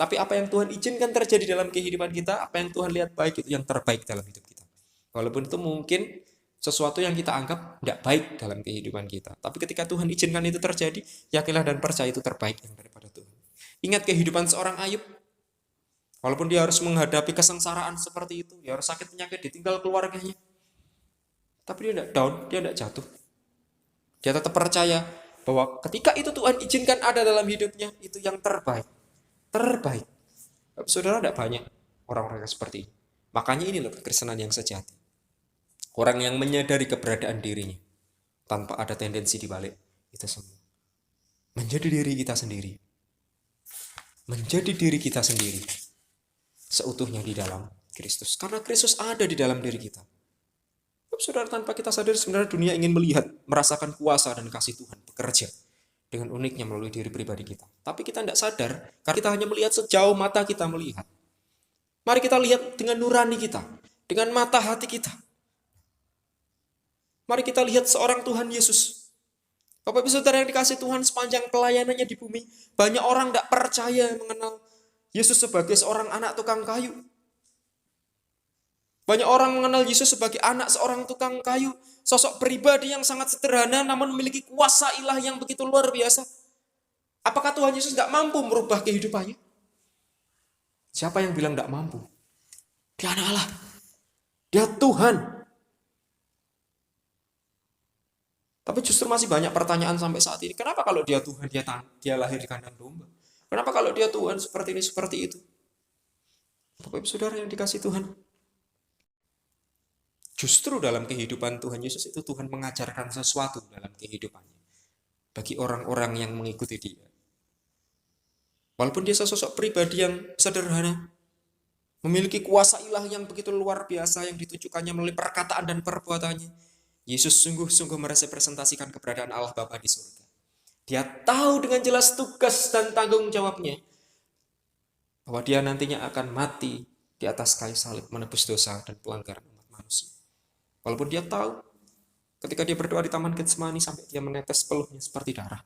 Tapi apa yang Tuhan izinkan terjadi dalam kehidupan kita, apa yang Tuhan lihat baik itu yang terbaik dalam hidup kita. Walaupun itu mungkin sesuatu yang kita anggap tidak baik dalam kehidupan kita. Tapi ketika Tuhan izinkan itu terjadi, yakinlah dan percaya itu terbaik yang daripada Tuhan. Ingat kehidupan seorang Ayub. Walaupun dia harus menghadapi kesengsaraan seperti itu, dia harus sakit penyakit, ditinggal keluarganya. Tapi dia tidak down, dia tidak jatuh. Dia tetap percaya bahwa ketika itu Tuhan izinkan ada dalam hidupnya, itu yang terbaik. Terbaik. Saudara, tidak banyak orang-orang yang seperti ini. Makanya ini loh kekristenan yang sejati. Orang yang menyadari keberadaan dirinya tanpa ada tendensi dibalik itu semua. Menjadi diri kita sendiri. Menjadi diri kita sendiri seutuhnya di dalam Kristus. Karena Kristus ada di dalam diri kita. Saudara, tanpa kita sadar sebenarnya dunia ingin melihat, merasakan kuasa dan kasih Tuhan bekerja dengan uniknya melalui diri pribadi kita. Tapi kita tidak sadar karena kita hanya melihat sejauh mata kita melihat. Mari kita lihat dengan nurani kita, dengan mata hati kita. Mari kita lihat seorang Tuhan Yesus. Bapak Ibu Saudara yang dikasih Tuhan, sepanjang pelayanannya di bumi, banyak orang tidak percaya mengenal Yesus sebagai seorang anak tukang kayu. Banyak orang mengenal Yesus sebagai anak seorang tukang kayu. Sosok pribadi yang sangat sederhana namun memiliki kuasa ilahi yang begitu luar biasa. Apakah Tuhan Yesus tidak mampu merubah kehidupannya? Siapa yang bilang tidak mampu? Dia anak Allah. Dia Tuhan. Tapi justru masih banyak pertanyaan sampai saat ini. Kenapa kalau dia Tuhan, dia lahir di kandang domba? Kenapa kalau dia Tuhan seperti ini, seperti itu? Bapak Ibu Saudara yang dikasih Tuhan. Justru dalam kehidupan Tuhan Yesus itu Tuhan mengajarkan sesuatu dalam kehidupannya. Bagi orang-orang yang mengikuti dia. Walaupun dia sosok pribadi yang sederhana. Memiliki kuasa ilahi yang begitu luar biasa yang ditujukannya melalui perkataan dan perbuatannya. Yesus sungguh-sungguh merepresentasikan keberadaan Allah Bapa di surga. Dia tahu dengan jelas tugas dan tanggung jawabnya. Bahwa dia nantinya akan mati di atas kayu salib menebus dosa dan pelanggaran umat manusia. Walaupun dia tahu ketika dia berdoa di Taman Getsemani sampai dia menetes peluhnya seperti darah.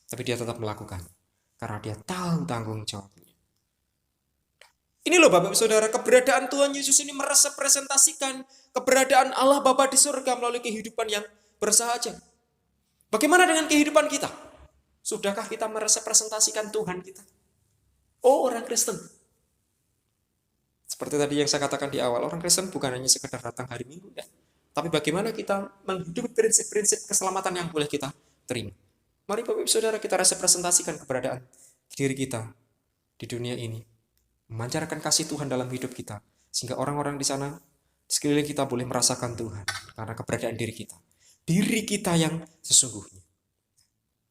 Tapi dia tetap melakukan. Karena dia tahu tanggung jawabnya. Ini loh Bapak Saudara, keberadaan Tuhan Yesus ini merepresentasikan keberadaan Allah Bapa di surga melalui kehidupan yang bersahaja. Bagaimana dengan kehidupan kita? Sudahkah kita merepresentasikan Tuhan kita? Oh, orang Kristen. Seperti tadi yang saya katakan di awal, orang Kristen bukan hanya sekedar datang hari Minggu, ya. Tapi bagaimana kita menghidupi prinsip-prinsip keselamatan yang boleh kita terima. Mari Bapak Ibu Saudara kita representasikan keberadaan diri kita di dunia ini. Memancarkan kasih Tuhan dalam hidup kita. Sehingga orang-orang di sana, di sekeliling kita boleh merasakan Tuhan. Karena keberadaan diri kita. Diri kita yang sesungguhnya.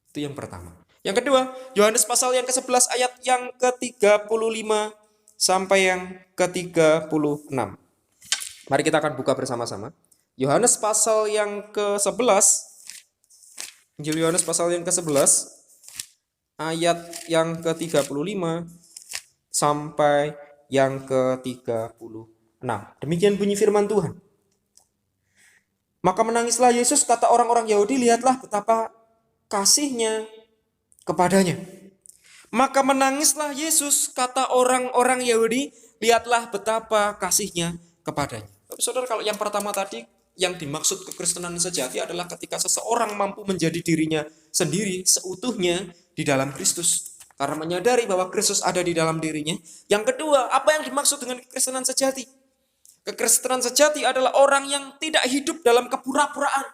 Itu yang pertama. Yang kedua, Yohanes pasal yang ke-11 ayat yang ke-35 sampai yang ke-36. Mari kita akan buka bersama-sama. Yohanes pasal yang ke-11, Injil Yohanes pasal yang ke-11, ayat yang ke-35 sampai yang ke-36. Demikian bunyi firman Tuhan. Maka menangislah Yesus, kata orang-orang Yahudi, lihatlah betapa kasihnya kepadanya. Maka menangislah Yesus, kata orang-orang Yahudi, lihatlah betapa kasihnya kepadanya. Tapi saudara, kalau yang pertama tadi, yang dimaksud kekristenan sejati adalah ketika seseorang mampu menjadi dirinya sendiri seutuhnya di dalam Kristus, karena menyadari bahwa Kristus ada di dalam dirinya. Yang kedua, apa yang dimaksud dengan kekristenan sejati? Kekristenan sejati adalah orang yang tidak hidup dalam kepura-puraan.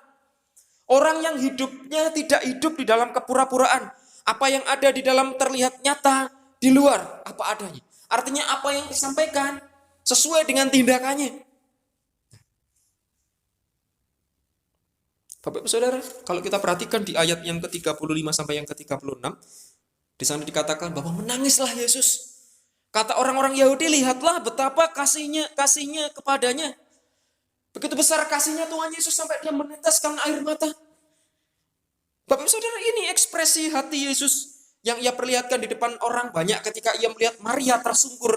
Orang yang hidupnya tidak hidup di dalam kepura-puraan. Apa yang ada di dalam terlihat nyata, di luar apa adanya. Artinya apa yang disampaikan sesuai dengan tindakannya. Bapak Ibu Saudara, kalau kita perhatikan di ayat yang ke-35 sampai yang ke-36, di sana dikatakan bahwa menangislah Yesus. Kata orang-orang Yahudi, lihatlah betapa kasihnya kepadanya. Begitu besar kasihnya Tuhan Yesus sampai dia meneteskan air mata. Bapak Ibu Saudara, ini ekspresi hati Yesus yang ia perlihatkan di depan orang banyak ketika ia melihat Maria tersungkur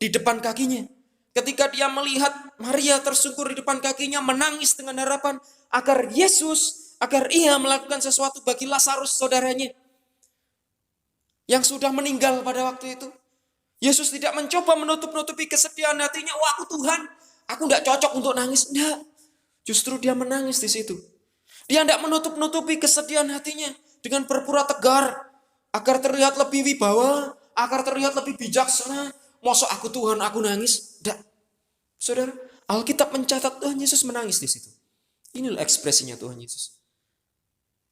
di depan kakinya. Ketika dia melihat Maria tersungkur di depan kakinya, menangis dengan harapan agar ia melakukan sesuatu bagi Lazarus saudaranya yang sudah meninggal pada waktu itu. Yesus tidak mencoba menutup-nutupi kesedihan hatinya. Wah, aku Tuhan, aku tidak cocok untuk nangis. Tidak. Justru dia menangis di situ. Dia tidak menutup-nutupi kesedihan hatinya dengan berpura tegar agar terlihat lebih wibawa, agar terlihat lebih bijaksana. Masa aku Tuhan, aku nangis? Tidak. Saudara, Alkitab mencatat Tuhan Yesus menangis di situ. Inilah ekspresinya Tuhan Yesus.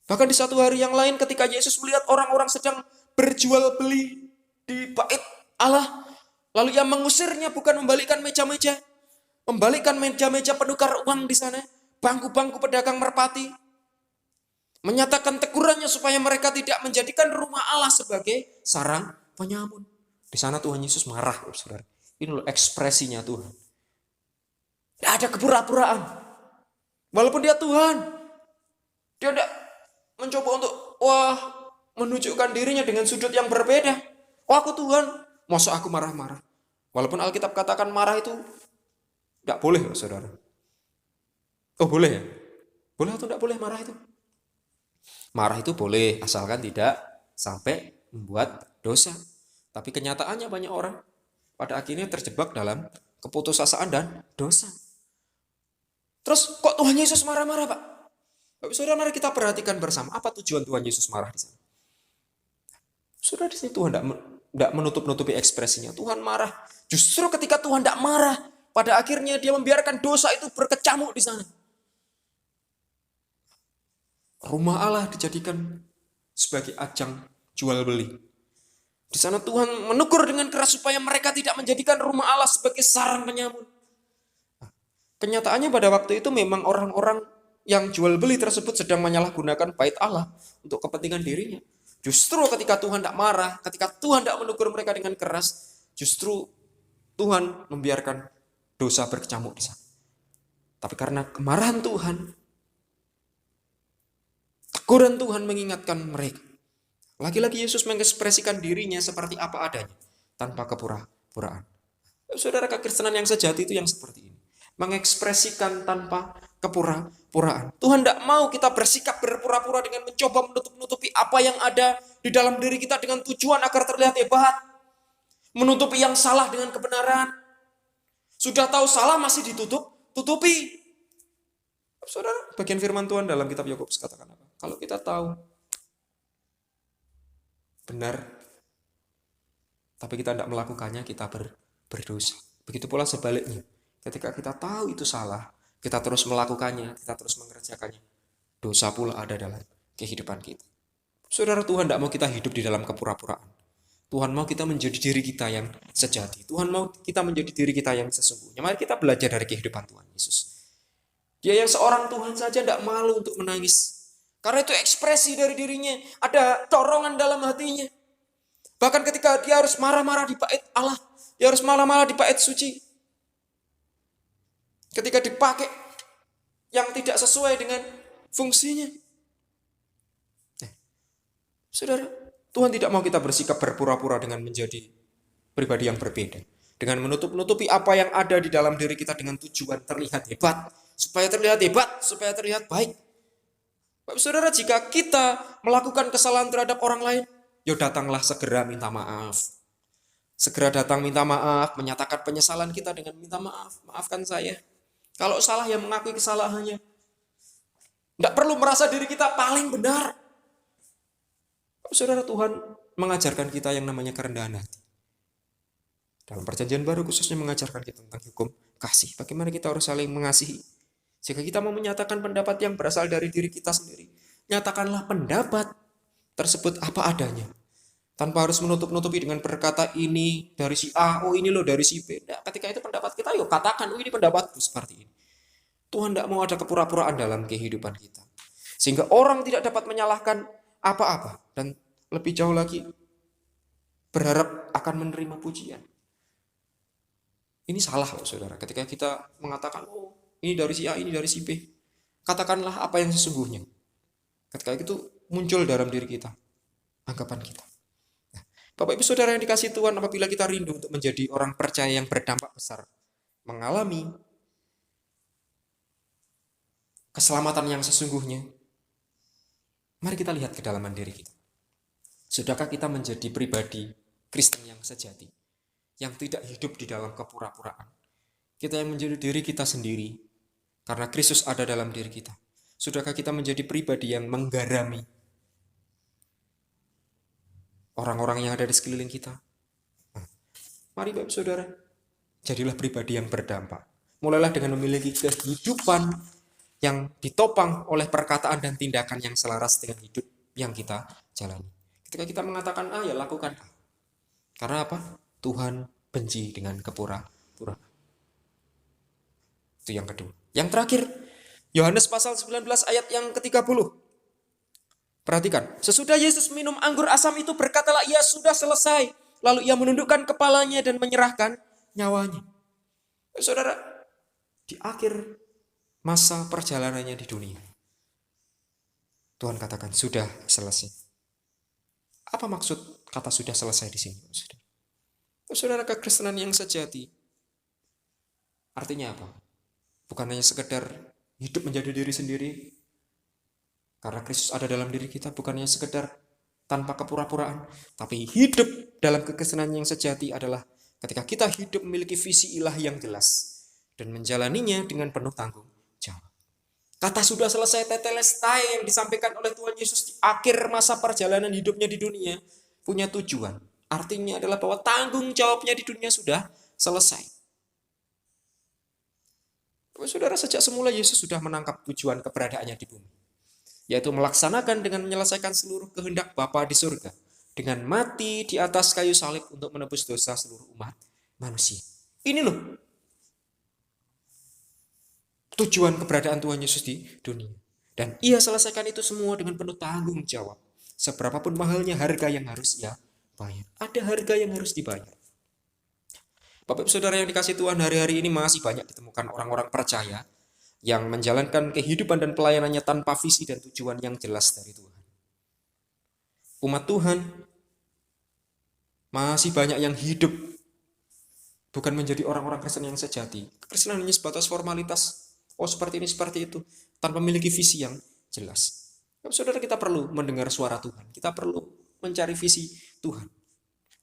Bahkan di satu hari yang lain ketika Yesus melihat orang-orang sedang berjual beli di bait Allah, lalu ia mengusirnya, bukan membalikkan meja-meja, membalikkan meja-meja penukar uang di sana, bangku-bangku pedagang merpati, menyatakan tegurannya supaya mereka tidak menjadikan rumah Allah sebagai sarang penyamun. Di sana Tuhan Yesus marah, saudara. Ini loh ekspresinya Tuhan. Tidak ada kepura-puraan. Walaupun dia Tuhan, dia tidak mencoba untuk menunjukkan dirinya dengan sudut yang berbeda. Aku Tuhan, masa aku marah-marah. Walaupun Alkitab katakan marah itu tidak boleh, saudara. Oh boleh ya? Boleh atau tidak boleh marah itu? Marah itu boleh, asalkan tidak sampai membuat dosa. Tapi kenyataannya banyak orang pada akhirnya terjebak dalam keputusasaan dan dosa. Terus kok Tuhan Yesus marah-marah, Pak? Saudara, mari kita perhatikan bersama apa tujuan Tuhan Yesus marah di sana. Saudara, di sini Tuhan tidak menutup-nutupi ekspresinya. Tuhan marah. Justru ketika Tuhan tidak marah, pada akhirnya dia membiarkan dosa itu berkecamuk di sana. Rumah Allah dijadikan sebagai ajang jual beli. Di sana Tuhan menegur dengan keras supaya mereka tidak menjadikan rumah Allah sebagai sarang penyamun. Kenyataannya pada waktu itu memang orang-orang yang jual beli tersebut sedang menyalahgunakan bait Allah untuk kepentingan dirinya. Justru ketika Tuhan tidak marah, ketika Tuhan tidak menegur mereka dengan keras, justru Tuhan membiarkan dosa berkecamuk di sana. Tapi karena kemarahan Tuhan, teguran Tuhan mengingatkan mereka. Lagi-lagi Yesus mengekspresikan dirinya seperti apa adanya, tanpa kepura-puraan. Saudara, kekristenan yang sejati itu yang seperti ini. Mengekspresikan tanpa kepura-puraan. Tuhan tidak mau kita bersikap berpura-pura dengan mencoba menutup-nutupi apa yang ada di dalam diri kita dengan tujuan agar terlihat hebat. Menutupi yang salah dengan kebenaran. Sudah tahu salah masih tutupi. Saudara, bagian firman Tuhan dalam kitab Yakobus katakan apa? Kalau kita tahu benar, tapi kita tidak melakukannya, kita berdosa. Begitu pula sebaliknya. Ketika kita tahu itu salah, kita terus melakukannya, kita terus mengerjakannya, dosa pula ada dalam kehidupan kita. Saudara, Tuhan tidak mau kita hidup di dalam kepura-puraan. Tuhan mau kita menjadi diri kita yang sejati. Tuhan mau kita menjadi diri kita yang sesungguhnya. Mari kita belajar dari kehidupan Tuhan Yesus. Dia yang seorang Tuhan saja tidak malu untuk menangis Karena itu ekspresi dari dirinya, ada dorongan dalam hatinya. Bahkan ketika dia harus marah-marah di bait Allah, dia harus marah-marah di bait suci. Ketika dipakai yang tidak sesuai dengan fungsinya. Saudara, Tuhan tidak mau kita bersikap berpura-pura dengan menjadi pribadi yang berbeda. Dengan menutup-nutupi apa yang ada di dalam diri kita dengan tujuan terlihat hebat. Supaya terlihat hebat, supaya terlihat baik. Bapak saudara, jika kita melakukan kesalahan terhadap orang lain, ya datanglah segera minta maaf. Segera datang minta maaf, menyatakan penyesalan kita dengan minta maaf. Maafkan saya. Kalau salah ya mengakui kesalahannya. Tidak perlu merasa diri kita paling benar. Bapak saudara, Tuhan mengajarkan kita yang namanya kerendahan hati. Dalam perjanjian baru khususnya mengajarkan kita tentang hukum kasih. Bagaimana kita harus saling mengasihi. Jika kita mau menyatakan pendapat yang berasal dari diri kita sendiri, nyatakanlah pendapat tersebut apa adanya. Tanpa harus menutup-nutupi dengan berkata ini dari si A, oh ini loh dari si B. Nah, ketika itu pendapat kita, yuk katakan, oh ini pendapatku seperti ini. Tuhan tidak mau ada kepura-puraan dalam kehidupan kita. Sehingga orang tidak dapat menyalahkan apa-apa. Dan lebih jauh lagi, berharap akan menerima pujian. Ini salah loh saudara. Ketika kita mengatakan, oh ini dari si A, ini dari si B. Katakanlah apa yang sesungguhnya. Ketika itu muncul dalam diri kita. Anggapan kita. Nah, Bapak Ibu Saudara yang dikasihi Tuhan, apabila kita rindu untuk menjadi orang percaya yang berdampak besar. Mengalami keselamatan yang sesungguhnya. Mari kita lihat kedalaman diri kita. Sudahkah kita menjadi pribadi Kristen yang sejati? Yang tidak hidup di dalam kepura-puraan. Kita yang menjadi diri kita sendiri. Karena Kristus ada dalam diri kita. Sudahkah kita menjadi pribadi yang menggarami orang-orang yang ada di sekeliling kita? Mari Bapak Saudara, jadilah pribadi yang berdampak. Mulailah dengan memiliki kehidupan yang ditopang oleh perkataan dan tindakan yang selaras dengan hidup yang kita jalani. Ketika kita mengatakan A, ya lakukan A. Karena apa? Tuhan benci dengan kepura-puraan. Itu yang kedua. Yang terakhir, Yohanes pasal 19 ayat yang ke-30. Perhatikan, sesudah Yesus minum anggur asam itu berkatalah ia sudah selesai. Lalu ia menundukkan kepalanya dan menyerahkan nyawanya. Saudara, di akhir masa perjalanannya di dunia, Tuhan katakan sudah selesai. Apa maksud kata sudah selesai di sini? Saudara, kekristenan yang sejati artinya apa? Bukan hanya sekedar hidup menjadi diri sendiri karena Kristus ada dalam diri kita, bukan hanya sekedar tanpa kepura-puraan, tapi hidup dalam kekristenan yang sejati adalah ketika kita hidup memiliki visi ilahi yang jelas dan menjalaninya dengan penuh tanggung jawab. Kata sudah selesai tetelestai yang disampaikan oleh Tuhan Yesus di akhir masa perjalanan hidupnya di dunia punya tujuan. Artinya adalah bahwa tanggung jawabnya di dunia sudah selesai. Saudara, sejak semula Yesus sudah menangkap tujuan keberadaannya di bumi. Yaitu melaksanakan dengan menyelesaikan seluruh kehendak Bapa di surga. Dengan mati di atas kayu salib untuk menebus dosa seluruh umat manusia. Ini loh tujuan keberadaan Tuhan Yesus di dunia. Dan ia selesaikan itu semua dengan penuh tanggung jawab. Seberapapun mahalnya harga yang harus ia bayar. Ada harga yang harus dibayar. Bapak Saudara yang dikasihi Tuhan, hari-hari ini masih banyak ditemukan orang-orang percaya yang menjalankan kehidupan dan pelayanannya tanpa visi dan tujuan yang jelas dari Tuhan. Umat Tuhan masih banyak yang hidup bukan menjadi orang-orang Kristen yang sejati. Kekristenan hanya sebatas formalitas. Oh seperti ini, seperti itu. Tanpa memiliki visi yang jelas. Bapak Saudara, kita perlu mendengar suara Tuhan. Kita perlu mencari visi Tuhan.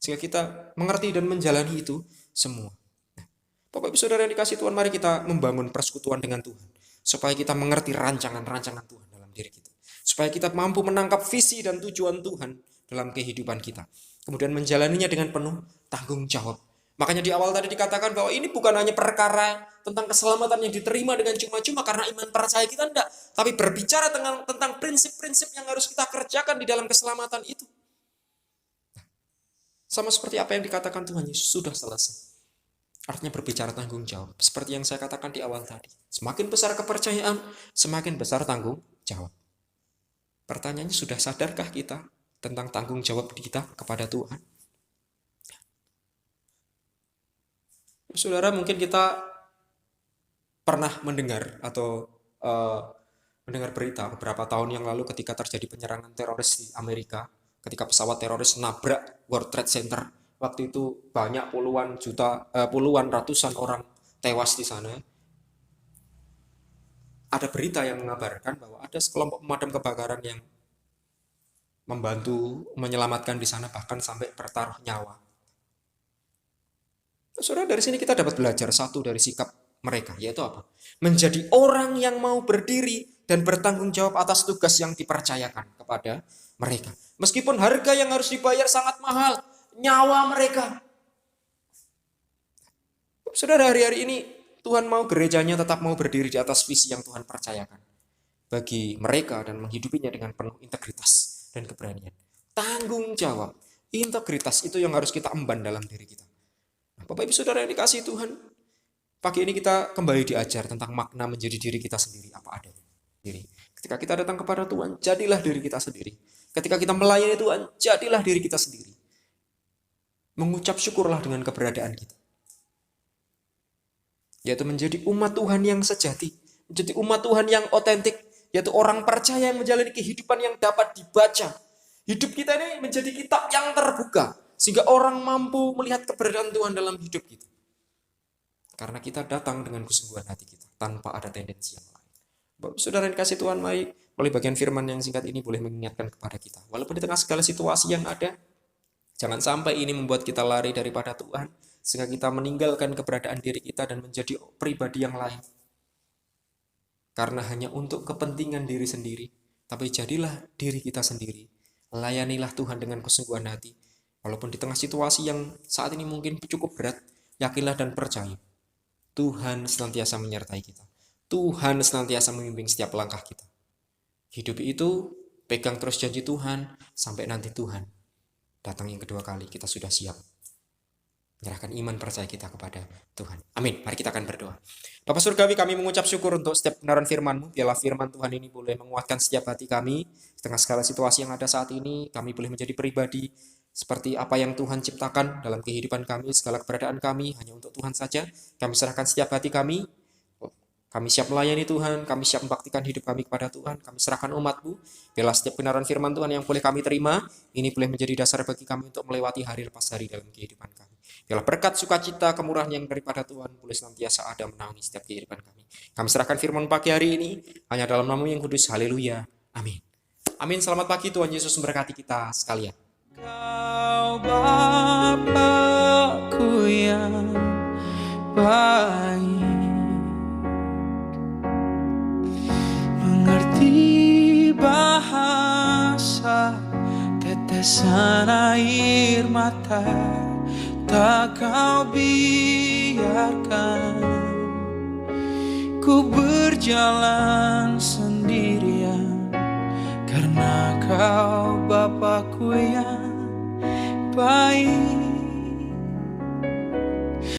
Sehingga kita mengerti dan menjalani itu semua. Nah, Bapak Ibu Saudara yang dikasihi Tuhan, mari kita membangun persekutuan dengan Tuhan. Supaya kita mengerti rancangan-rancangan Tuhan dalam diri kita. Supaya kita mampu menangkap visi dan tujuan Tuhan dalam kehidupan kita. Kemudian menjalaninya dengan penuh tanggung jawab. Makanya di awal tadi dikatakan bahwa ini bukan hanya perkara tentang keselamatan yang diterima dengan cuma-cuma karena iman percaya kita, enggak. Tapi berbicara tentang prinsip-prinsip yang harus kita kerjakan di dalam keselamatan itu. Sama seperti apa yang dikatakan Tuhan Yesus, sudah selesai. Artinya berbicara tanggung jawab. Seperti yang saya katakan di awal tadi. Semakin besar kepercayaan, semakin besar tanggung jawab. Pertanyaannya, sudah sadarkah kita tentang tanggung jawab kita kepada Tuhan? Saudara, mungkin kita pernah mendengar atau mendengar berita beberapa tahun yang lalu ketika terjadi penyerangan teroris di Amerika, ketika pesawat teroris nabrak World Trade Center. Waktu itu banyak puluhan ratusan orang tewas di sana. Ada berita yang mengabarkan bahwa ada sekelompok pemadam kebakaran yang membantu menyelamatkan di sana, bahkan sampai bertaruh nyawa. Saudara, dari sini kita dapat belajar satu dari sikap mereka, yaitu apa? Menjadi orang yang mau berdiri dan bertanggung jawab atas tugas yang dipercayakan kepada mereka. Meskipun harga yang harus dibayar sangat mahal, nyawa mereka. Saudara, hari-hari ini Tuhan mau gerejanya tetap mau berdiri di atas visi yang Tuhan percayakan bagi mereka dan menghidupinya dengan penuh integritas dan keberanian. Tanggung jawab, integritas itu yang harus kita emban dalam diri kita. Nah, Bapak Ibu Saudara yang dikasihi Tuhan, pagi ini kita kembali diajar tentang makna menjadi diri kita sendiri apa adanya. Ketika kita datang kepada Tuhan, jadilah diri kita sendiri. Ketika kita melayani Tuhan, jadilah diri kita sendiri. Mengucap syukurlah dengan keberadaan kita. Yaitu menjadi umat Tuhan yang sejati, menjadi umat Tuhan yang otentik, yaitu orang percaya yang menjalani kehidupan yang dapat dibaca. Hidup kita ini menjadi kitab yang terbuka, sehingga orang mampu melihat keberadaan Tuhan dalam hidup kita. Karena kita datang dengan kesungguhan hati kita, tanpa ada tendensi yang lain. Bapak Saudara yang dikasihi Tuhan, mari oleh bagian firman yang singkat ini boleh mengingatkan kepada kita. Walaupun di tengah segala situasi yang ada, jangan sampai ini membuat kita lari daripada Tuhan, sehingga kita meninggalkan keberadaan diri kita dan menjadi pribadi yang lain. Karena hanya untuk kepentingan diri sendiri, tapi jadilah diri kita sendiri. Layanilah Tuhan dengan kesungguhan hati. Walaupun di tengah situasi yang saat ini mungkin cukup berat, yakinlah dan percaya. Tuhan senantiasa menyertai kita. Tuhan senantiasa membimbing setiap langkah kita. Hidup itu, pegang terus janji Tuhan, sampai nanti Tuhan datang yang kedua kali, kita sudah siap. Menyerahkan iman percaya kita kepada Tuhan. Amin. Mari kita akan berdoa. Bapa Surgawi, kami mengucap syukur untuk setiap kebenaran firman-Mu. Biarlah firman Tuhan ini boleh menguatkan setiap hati kami. Di tengah segala situasi yang ada saat ini, kami boleh menjadi pribadi seperti apa yang Tuhan ciptakan dalam kehidupan kami. Segala keberadaan kami hanya untuk Tuhan saja. Kami serahkan setiap hati kami. Kami siap melayani Tuhan, kami siap membaktikan hidup kami kepada Tuhan, kami serahkan umat-Mu. Biarlah setiap kebenaran firman Tuhan yang boleh kami terima, ini boleh menjadi dasar bagi kami untuk melewati hari lepas hari dalam kehidupan kami. Biarlah berkat sukacita, kemurahan yang daripada Tuhan boleh senantiasa ada menaungi setiap kehidupan kami. Kami serahkan firman pagi hari ini, hanya dalam nama yang kudus, haleluya, amin. Amin, selamat pagi, Tuhan Yesus memberkati kita sekalian. Kau Bapakku yang baik, mengerti bahasa tetesan air mata, tak kau biarkan ku berjalan sendirian, karena kau Bapakku yang baik.